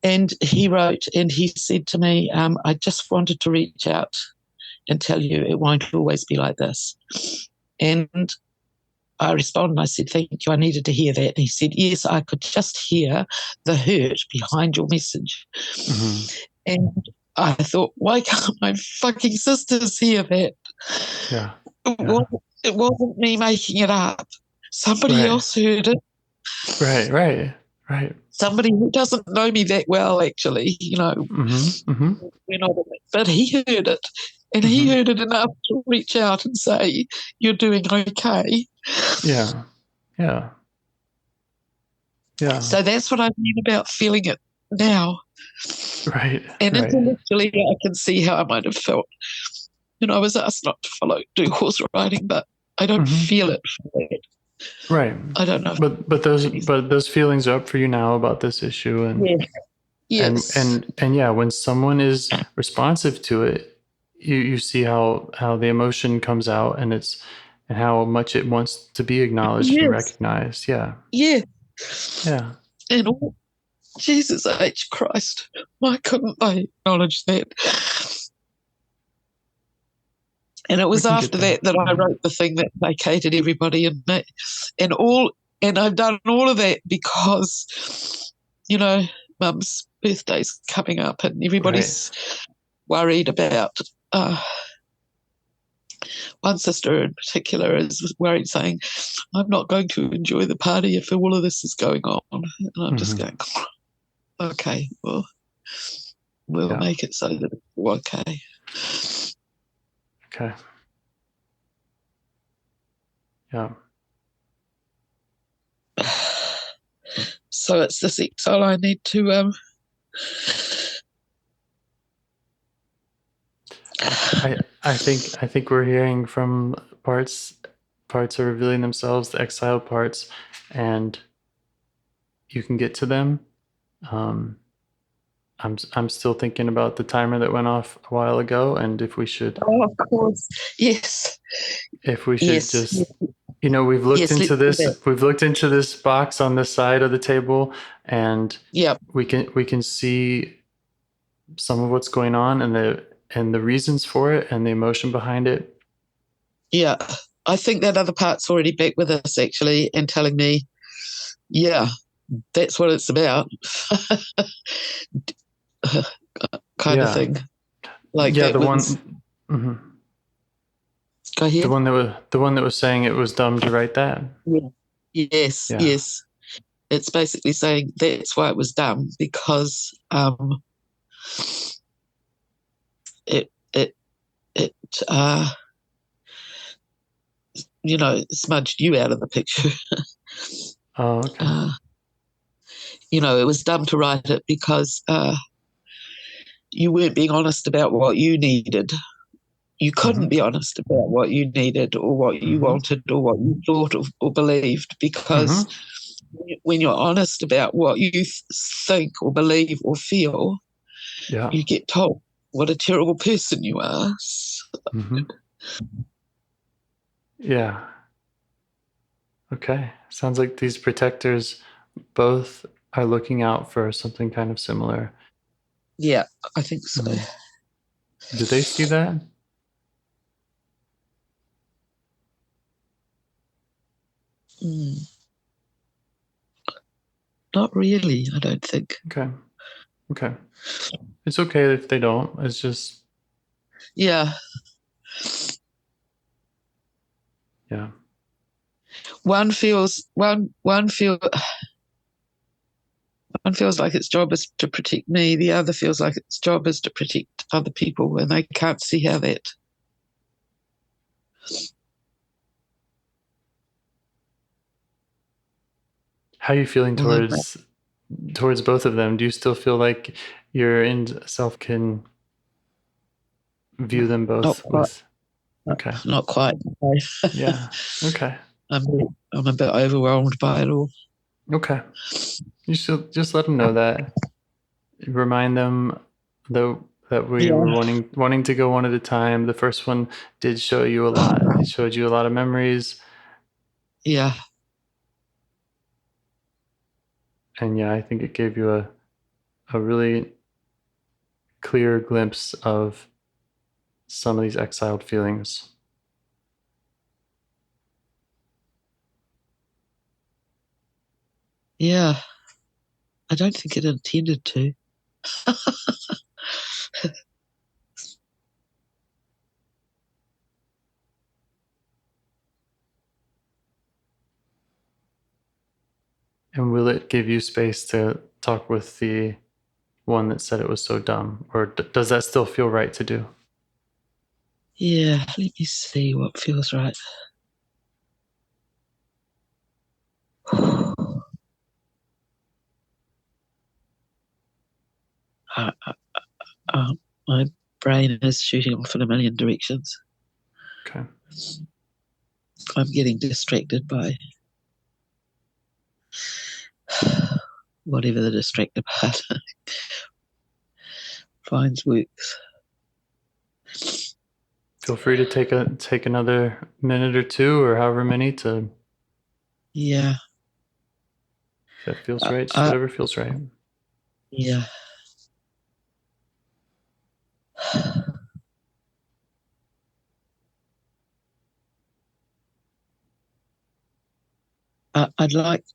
And he wrote, and he said to me, I just wanted to reach out and tell you it won't always be like this. And I responded, I said, thank you, I needed to hear that. And he said, yes, I could just hear the hurt behind your message. Mm-hmm. And I thought, why can't my fucking sisters hear that? Yeah. It wasn't me making it up. Somebody else heard it. Right. Somebody who doesn't know me that well, actually, but he heard it. And he heard it enough to reach out and say, you're doing okay. Yeah. So that's what I mean about feeling it now. Right. And intellectually, I can see how I might have felt. I was asked not to do horse riding, but I don't feel it. Right. I don't know. But those feelings are up for you now about this issue, and yes. and yeah, when someone is responsive to it, you see how the emotion comes out, and how much it wants to be acknowledged and recognized. Yeah. And Jesus H. Christ, why couldn't they acknowledge that? And it was after that I wrote the thing that placated everybody and me. And I've done all of that because, Mum's birthday's coming up and everybody's worried about. One sister in particular is worried, saying, I'm not going to enjoy the party if all of this is going on. And I'm just going, okay, well, we'll make it so that it's okay. Okay. Yeah. So it's this exile I need to I think we're hearing from parts are revealing themselves, the exiled parts, and you can get to them. I'm still thinking about the timer that went off a while ago, and if we should. Oh, of course, yes. If we should just, we've looked into this. We've looked into this box on the side of the table, and we can see some of what's going on and the reasons for it and the emotion behind it. Yeah, I think that other part's already back with us actually and telling me, that's what it's about. kind of thing. Like the one. Go ahead. The one that was saying it was dumb to write that. Yes. It's basically saying that's why it was dumb, because it smudged you out of the picture. Oh, okay. It was dumb to write it because you weren't being honest about what you needed. You couldn't be honest about what you needed or what you wanted or what you thought or believed, because when you're honest about what you think or believe or feel, you get told what a terrible person you are. Yeah. Okay. Sounds like these protectors both are looking out for something kind of similar. Yeah, I think so. Do they see that? Not really, I don't think. Okay. It's okay if they don't. It's just Yeah. yeah. One feels like its job is to protect me. The other feels like its job is to protect other people, and they can't see how that. How are you feeling towards both of them? Do you still feel like your end self can view them both with? Okay. Not quite. Yeah. Okay. I'm a bit overwhelmed by it all. Okay. You should just let them know that. Remind them though that we were wanting to go one at a time. The first one did show you a lot. It showed you a lot of memories. Yeah. And yeah, I think it gave you a really clear glimpse of some of these exiled feelings. Yeah. I don't think it intended to. And will it give you space to talk with the one that said it was so dumb? Or does that still feel right to do? Yeah, let me see what feels right. My brain is shooting off in a million directions. Okay. I'm getting distracted by whatever the distracted part finds works. Feel free to take another minute or two or however many to. Yeah. If that feels right, just whatever feels right. Yeah. I'd like.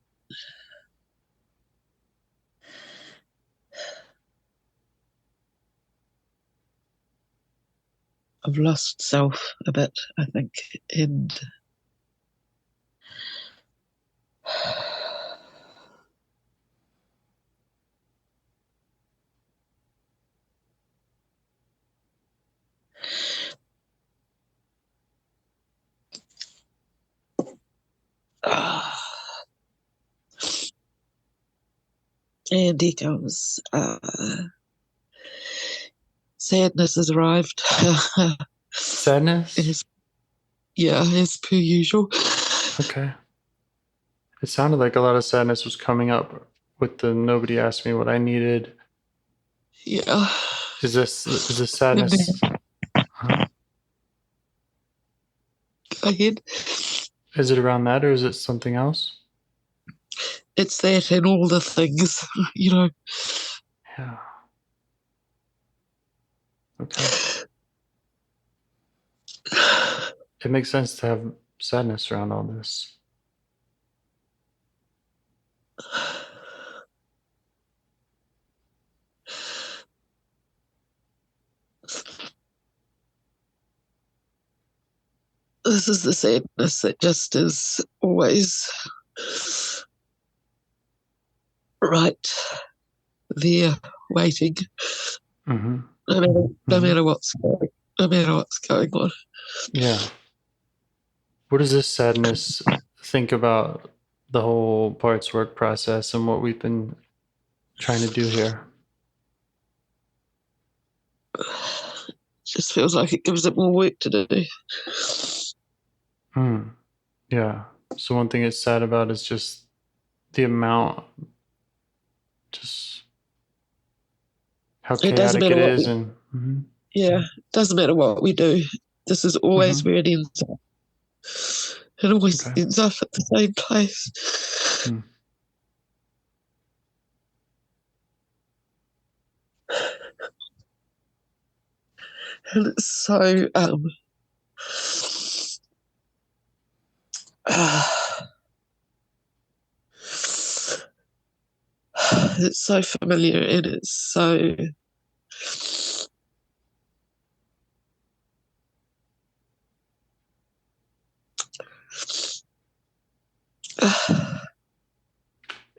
I've lost self a bit, I think, and and here comes sadness has arrived. Sadness? As per usual. Okay. It sounded like a lot of sadness was coming up with the nobody asked me what I needed. Yeah. Is this sadness? Go ahead. Is it around that or is it something else? It's that and all the things, Yeah. Okay. It makes sense to have sadness around all this. This is the sadness that just is always right there, waiting. Mm-hmm. No matter what's going on. Yeah. What does this sadness think about the whole parts work process and what we've been trying to do here? Just feels like it gives it more work to do. Yeah. So one thing it's sad about is just the amount, just how chaotic it is. Yeah, it doesn't matter what we do. This is always where it ends up. It always ends up at the same place. And it's so it's so familiar, and it's so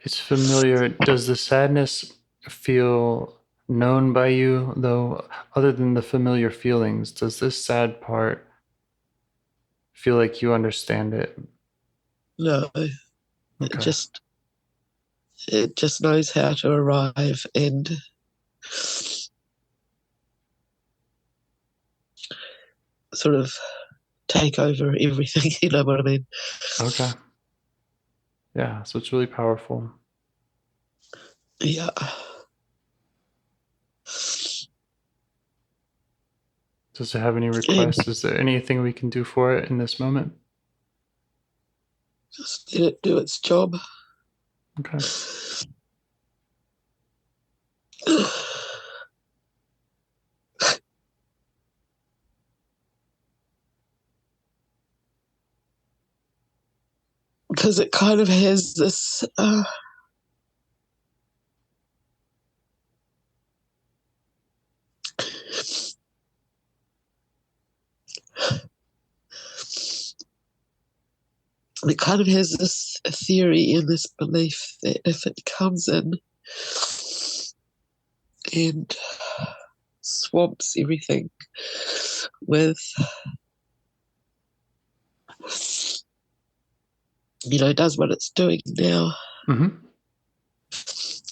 It's familiar. Does the sadness feel known by you, though, other than the familiar feelings? Does this sad part feel like you understand it? no, Okay. it just knows how to arrive and sort of take over everything. You know what I mean? Okay. Yeah, so it's really powerful. Yeah. Does it have any requests? Is there anything we can do for it in this moment? Just let it do its job. Okay. Because it kind of has this it kind of has this theory and this belief that if it comes in and swamps everything with, does what it's doing now. Mm-hmm.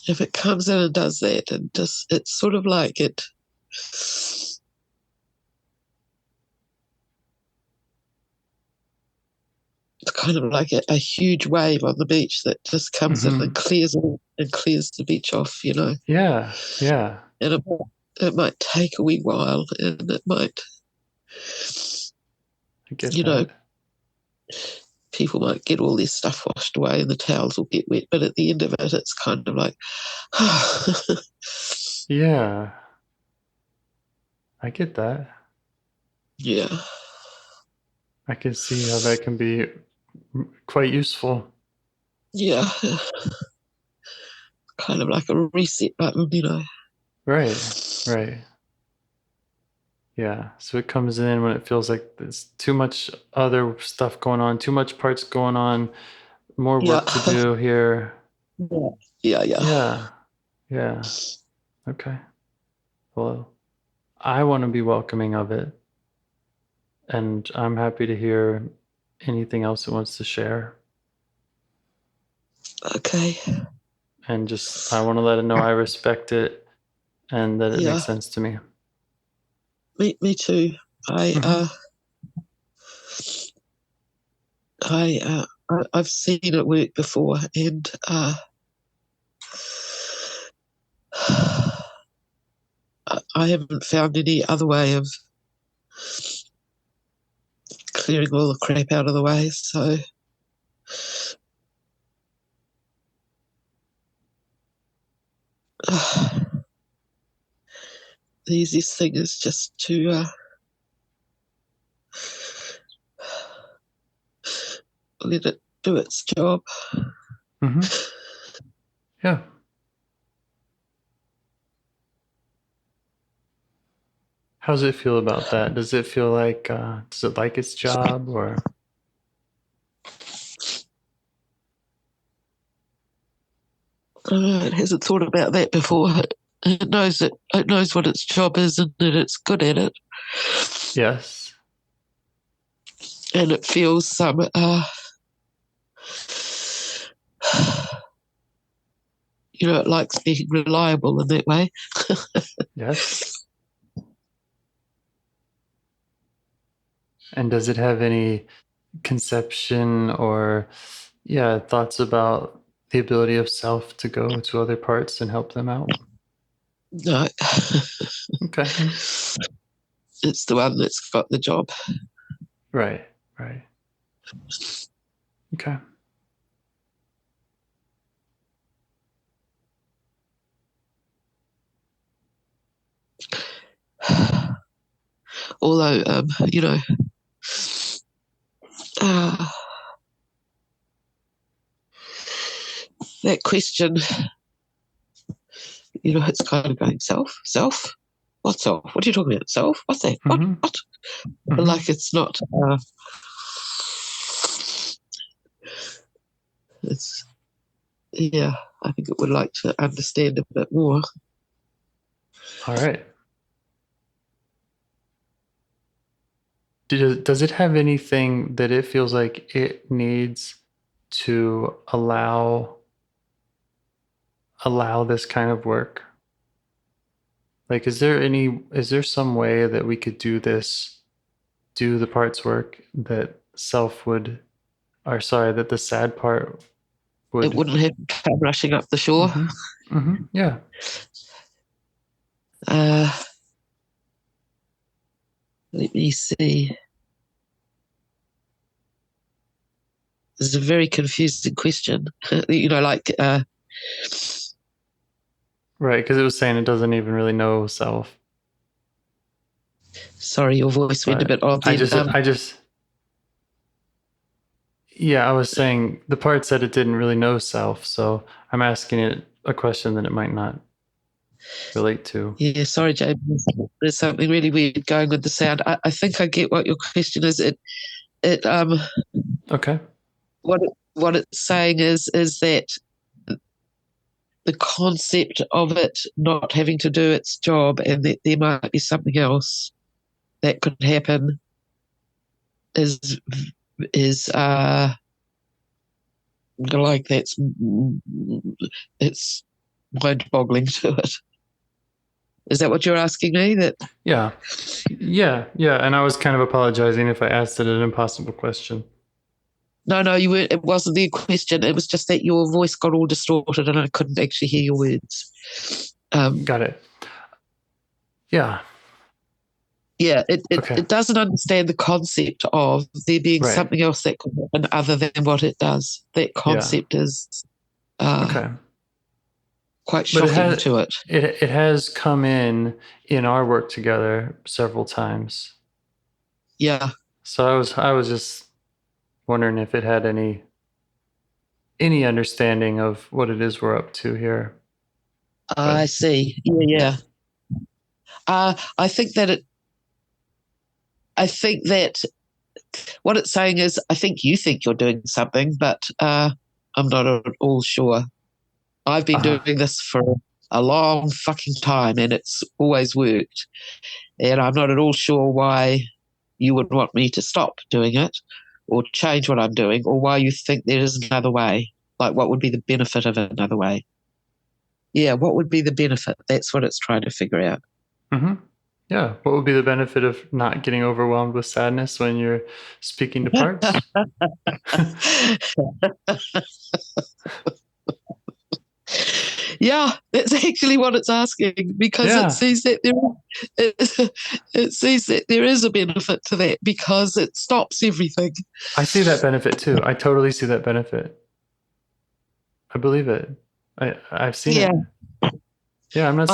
If it comes in and does that, and just, it's sort of like it's kind of like a huge wave on the beach that just comes in and clears the beach off, Yeah, yeah. And it might take a wee while, and it might, I get that. people might get all their stuff washed away and the towels will get wet, but at the end of it, it's kind of like, Yeah. I get that. yeah. I can see how that can be quite useful. Yeah. Kind of like a reset button, Right, right. Yeah. So it comes in when it feels like there's too much other stuff going on, too much parts going on, more work to do here. Yeah. Yeah. Yeah. Okay. Well, I want to be welcoming of it. And I'm happy to hear anything else it wants to share. Okay. And just, I want to let it know I respect it and that it Yeah. makes sense to me. Me too. I've seen it work before, and I haven't found any other way of clearing all the crap out of the way. So the easiest thing is just to let it do its job. Mm-hmm. Yeah. How does it feel about that? Does it feel like, does it like its job or? It hasn't thought about that before. It knows what its job is and that it's good at it. Yes. And it feels some it likes being reliable in that way. Yes. And does it have any conception or, thoughts about the ability of self to go to other parts and help them out? No. Okay. It's the one that's got the job. Right. Okay. although, that question, it's kind of going, self? What self? What are you talking about? Self? What's that? Mm-hmm. What? Mm-hmm. Like it's not, I think it would like to understand a bit more. All right. Does it have anything that it feels like it needs to allow this kind of work? Like, is there some way that we could do the parts work that that the sad part would... It wouldn't have come rushing up the shore. Mm-hmm. Mm-hmm. Yeah. Let me see. This is a very confusing question. Right, because it was saying it doesn't even really know self. Sorry, your voice went a bit odd then. I was saying the part said it didn't really know self, so I'm asking it a question that it might not relate to. Yeah, sorry, James. There's something really weird going with the sound. I think I get what your question is. Okay. What it's saying is that the concept of it not having to do its job and that there might be something else that could happen is like it's mind-boggling to it. Is that what you're asking me? Yeah. And I was kind of apologizing if I asked it an impossible question. No, you weren't. It wasn't the question. It was just that your voice got all distorted and I couldn't actually hear your words. Got it. Yeah. Yeah, Okay. it doesn't understand the concept of there being Right. something else that could happen other than what it does. That concept is okay. Quite shocking to it. It has come in our work together several times. Yeah. So I was just wondering if it had any understanding of what it is we're up to here. I see. Yeah. I think that what it's saying is, I think you think you're doing something, but I'm not at all sure. I've been doing this for a long fucking time and it's always worked. And I'm not at all sure why you would want me to stop doing it or change what I'm doing, or why you think there is another way. Like, what would be the benefit of another way? Yeah, what would be the benefit? That's what it's trying to figure out. Mm-hmm. Yeah, what would be the benefit of not getting overwhelmed with sadness when you're speaking to parts? Yeah, that's actually what it's asking, because it sees that there is a benefit to that, because it stops everything. I see that benefit too. I totally see that benefit. I believe it. I've seen it. Yeah, I'm not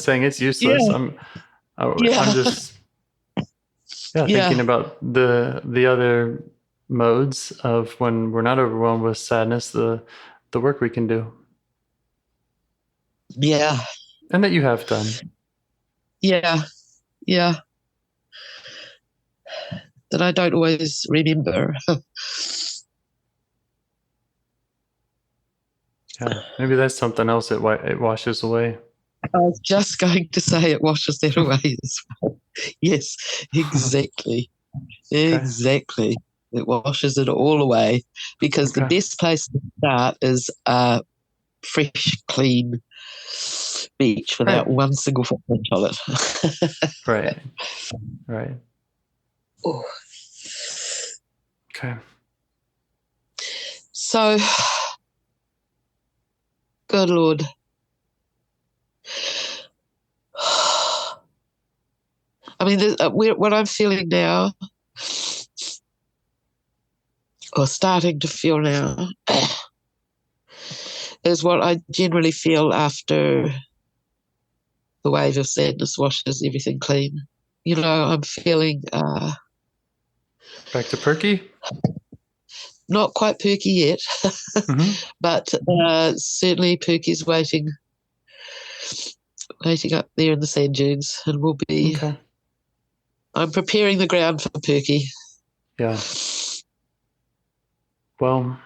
saying it's useless. Yeah. I'm just thinking about the other modes of when we're not overwhelmed with sadness, the work we can do. Yeah. And that you have done. Yeah. That I don't always remember. Yeah, maybe that's something else it washes away. I was just going to say it washes that away as well. Yes, exactly. Okay. Exactly. It washes it all away, because the best place to start is a fresh, clean beach without one single footprint on it. Right. Oh. Okay. So, good Lord. I mean, what I'm feeling now, or starting to feel now, is what I generally feel after the wave of sadness washes everything clean. I'm feeling Back to perky? not quite perky yet, Mm-hmm. but certainly perky's waiting up there in the sand dunes, and we'll be. Okay. I'm preparing the ground for perky. Yeah. Well,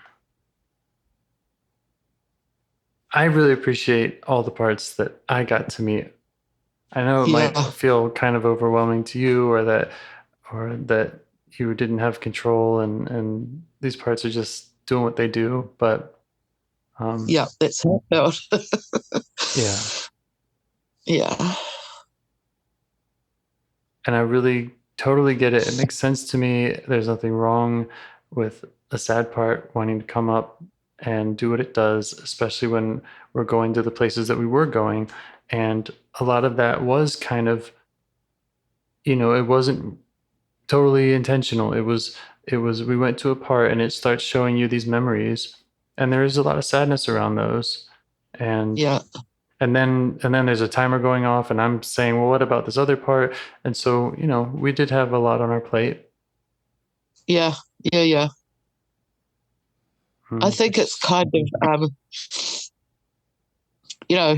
I really appreciate all the parts that I got to meet. I know it might feel kind of overwhelming to you, or that you didn't have control, and these parts are just doing what they do. But that's how it felt. yeah. Yeah. And I really totally get it. It makes sense to me. There's nothing wrong with a sad part wanting to come up and do what it does, especially when we're going to the places that we were going. And a lot of that was kind of, it wasn't totally intentional. It was, we went to a part and it starts showing you these memories. And there is a lot of sadness around those. And yeah. And then there's a timer going off, and I'm saying, well, what about this other part? And so, we did have a lot on our plate. Yeah. I think it's kind of,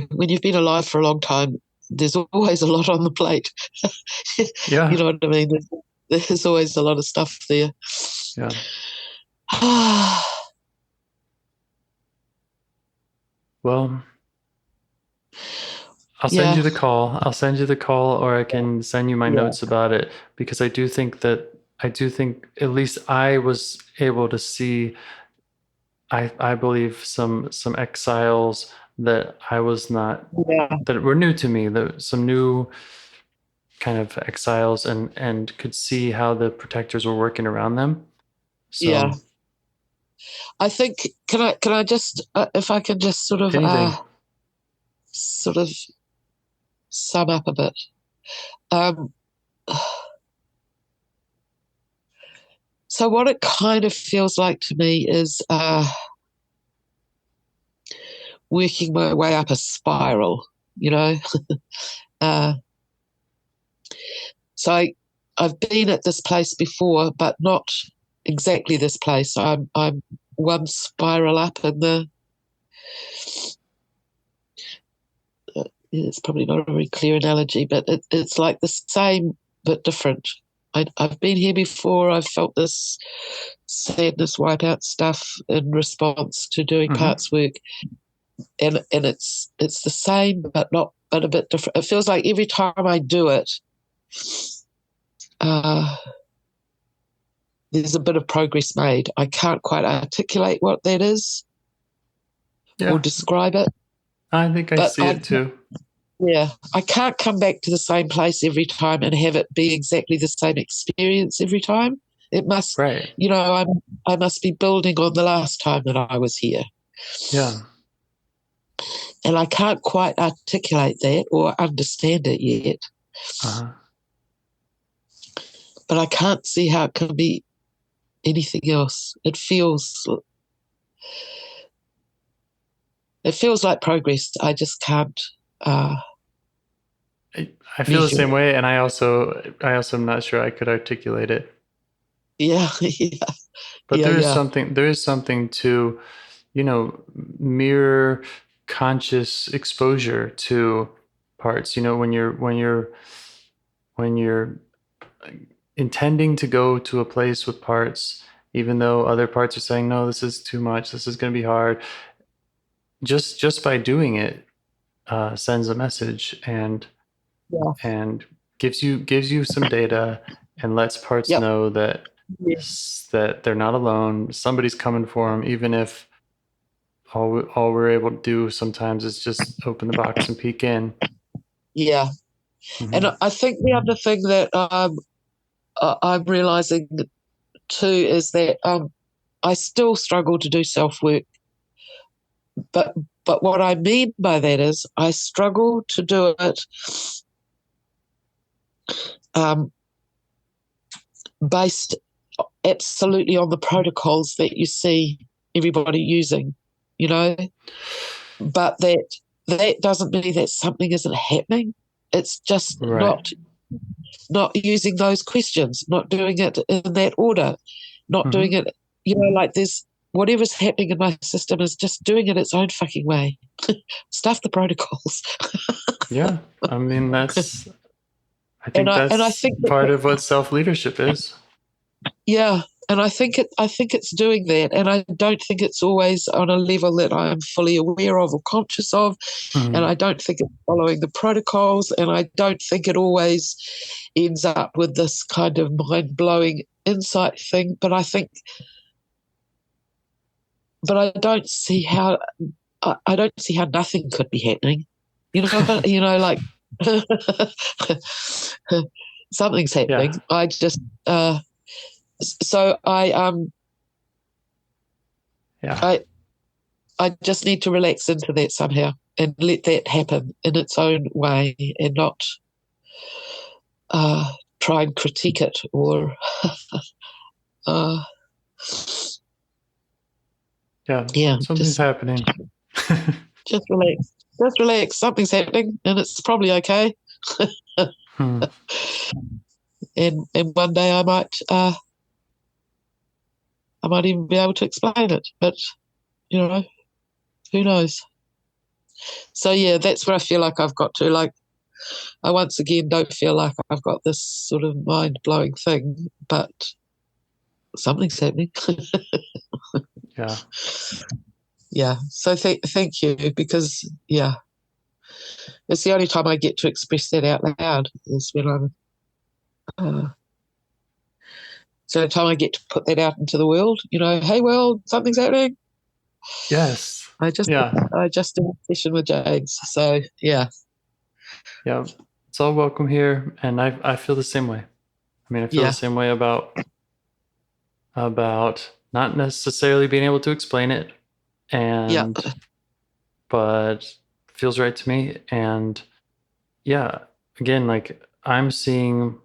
when you've been alive for a long time, there's always a lot on the plate. Yeah. You know what I mean? There's always a lot of stuff there. Yeah. Well, I'll send you the call. Or I can send you my notes about it, because I do think at least I was able to see, I believe some exiles that I was not, that were new to me, some new kind of exiles, and could see how the protectors were working around them. So, yeah. I think, can I just, if I can just sort of sum up a bit. So what it kind of feels like to me is working my way up a spiral, So I've been at this place before, but not exactly this place. I'm one spiral up in the. It's probably not a very clear analogy, but it's like the same but different. I've been here before. I've felt this sadness, wipeout stuff in response to doing parts work, and it's the same but a bit different. It feels like every time I do it, there's a bit of progress made. I can't quite articulate what that is or describe it. I think I see it too. Yeah, I can't come back to the same place every time and have it be exactly the same experience every time. It must, I must be building on the last time that I was here. Yeah. And I can't quite articulate that or understand it yet. But I can't see how it can be anything else. It feels like progress. I just can't. I feel the same way, and I also am not sure I could articulate it. Yeah. But there is something to, mere conscious exposure to parts. When you're intending to go to a place with parts, even though other parts are saying, no, this is too much, this is going to be hard. Just by doing it, sends a message and gives you some data and lets parts know that they're not alone. Somebody's coming for them, even if all we're able to do sometimes is just open the box and peek in. Yeah. And I think the other thing that I'm realizing too is that I still struggle to do self-work. But what I mean by that is I struggle to do it based absolutely on the protocols that you see everybody using, but that doesn't mean that something isn't happening. It's just not not using those questions, not doing it in that order, not doing it, like there's whatever's happening in my system is just doing it its own fucking way. Stuff the protocols. Yeah. I mean, I think and I that's think part of what self-leadership is. Yeah. And I think it's doing that. And I don't think it's always on a level that I'm fully aware of or conscious of. Mm-hmm. And I don't think it's following the protocols. And I don't think it always ends up with this kind of mind-blowing insight thing. But I don't see how nothing could be happening. Like something's happening. Yeah. I just so I just need to relax into that somehow and let that happen in its own way and not try and critique it or something's happening. Just relax. Something's happening and it's probably okay. And one day I might even be able to explain it, but who knows? So that's where I feel like I've got to. Like, I once again don't feel like I've got this sort of mind-blowing thing, but something's happening. Yeah. Yeah. So thank you, because it's the only time I get to express that out loud is when I'm. It's the only time I get to put that out into the world. Hey world, something's happening. Yes. I just did a session with James. So yeah. It's all welcome here, and I feel the same way. I mean, I feel the same way about not necessarily being able to explain it, but feels right to me. And again, like I'm seeing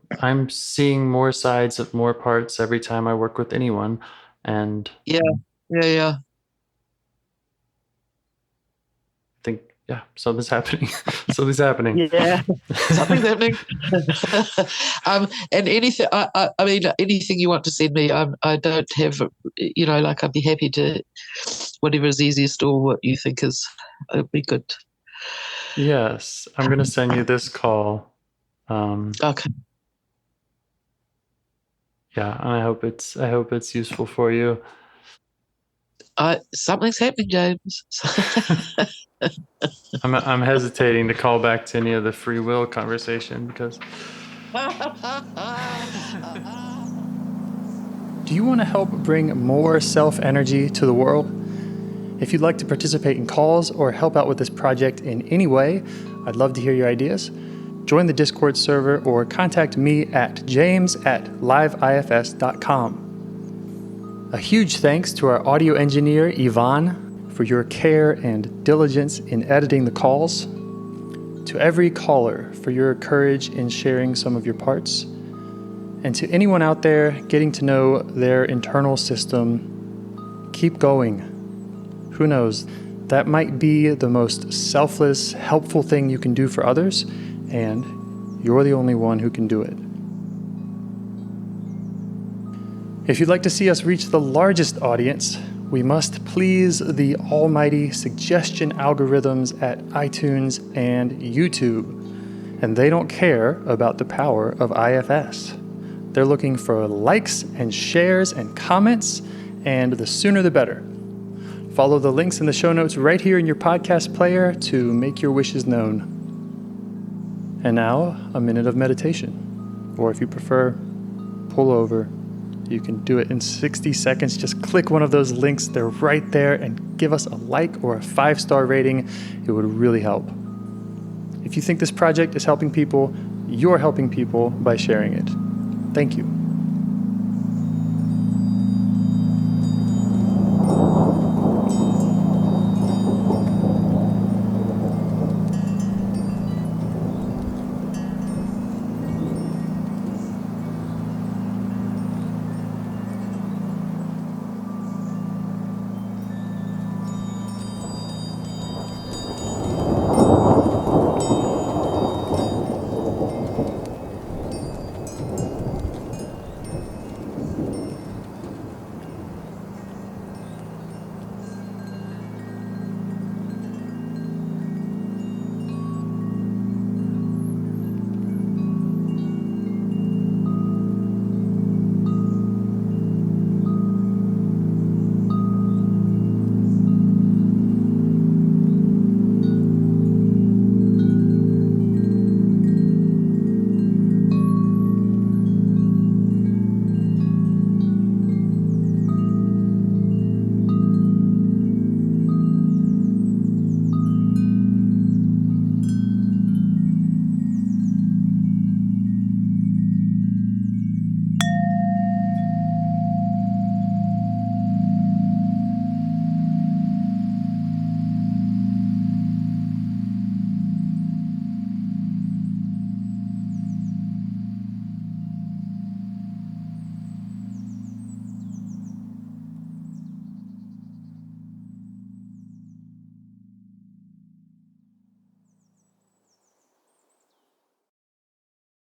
more sides of more parts every time I work with anyone, and yeah. I think something's happening. Something's happening. Yeah, something's happening. And anything, I mean, anything you want to send me, I don't have, like I'd be happy to, whatever is easiest or what you think would be good. Yes, I'm going to send you this call. Okay. Yeah, and I hope it's useful for you. Something's happening, James. I'm hesitating to call back to any of the free will conversation because. Do you want to help bring more self-energy to the world? If you'd like to participate in calls or help out with this project in any way, I'd love to hear your ideas. Join the Discord server or contact me at james@liveifs.com. A huge thanks to our audio engineer, Yvonne, for your care and diligence in editing the calls. To every caller for your courage in sharing some of your parts. And to anyone out there getting to know their internal system, keep going. Who knows, that might be the most selfless, helpful thing you can do for others, and you're the only one who can do it. If you'd like to see us reach the largest audience, we must please the almighty suggestion algorithms at iTunes and YouTube. And they don't care about the power of IFS. They're looking for likes and shares and comments, and the sooner the better. Follow the links in the show notes right here in your podcast player to make your wishes known. And now, a minute of meditation. Or if you prefer, pull over. You can do it in 60 seconds. Just click one of those links. They're right there, and give us a like or a 5-star rating. It would really help. If you think this project is helping people, you're helping people by sharing it. Thank you.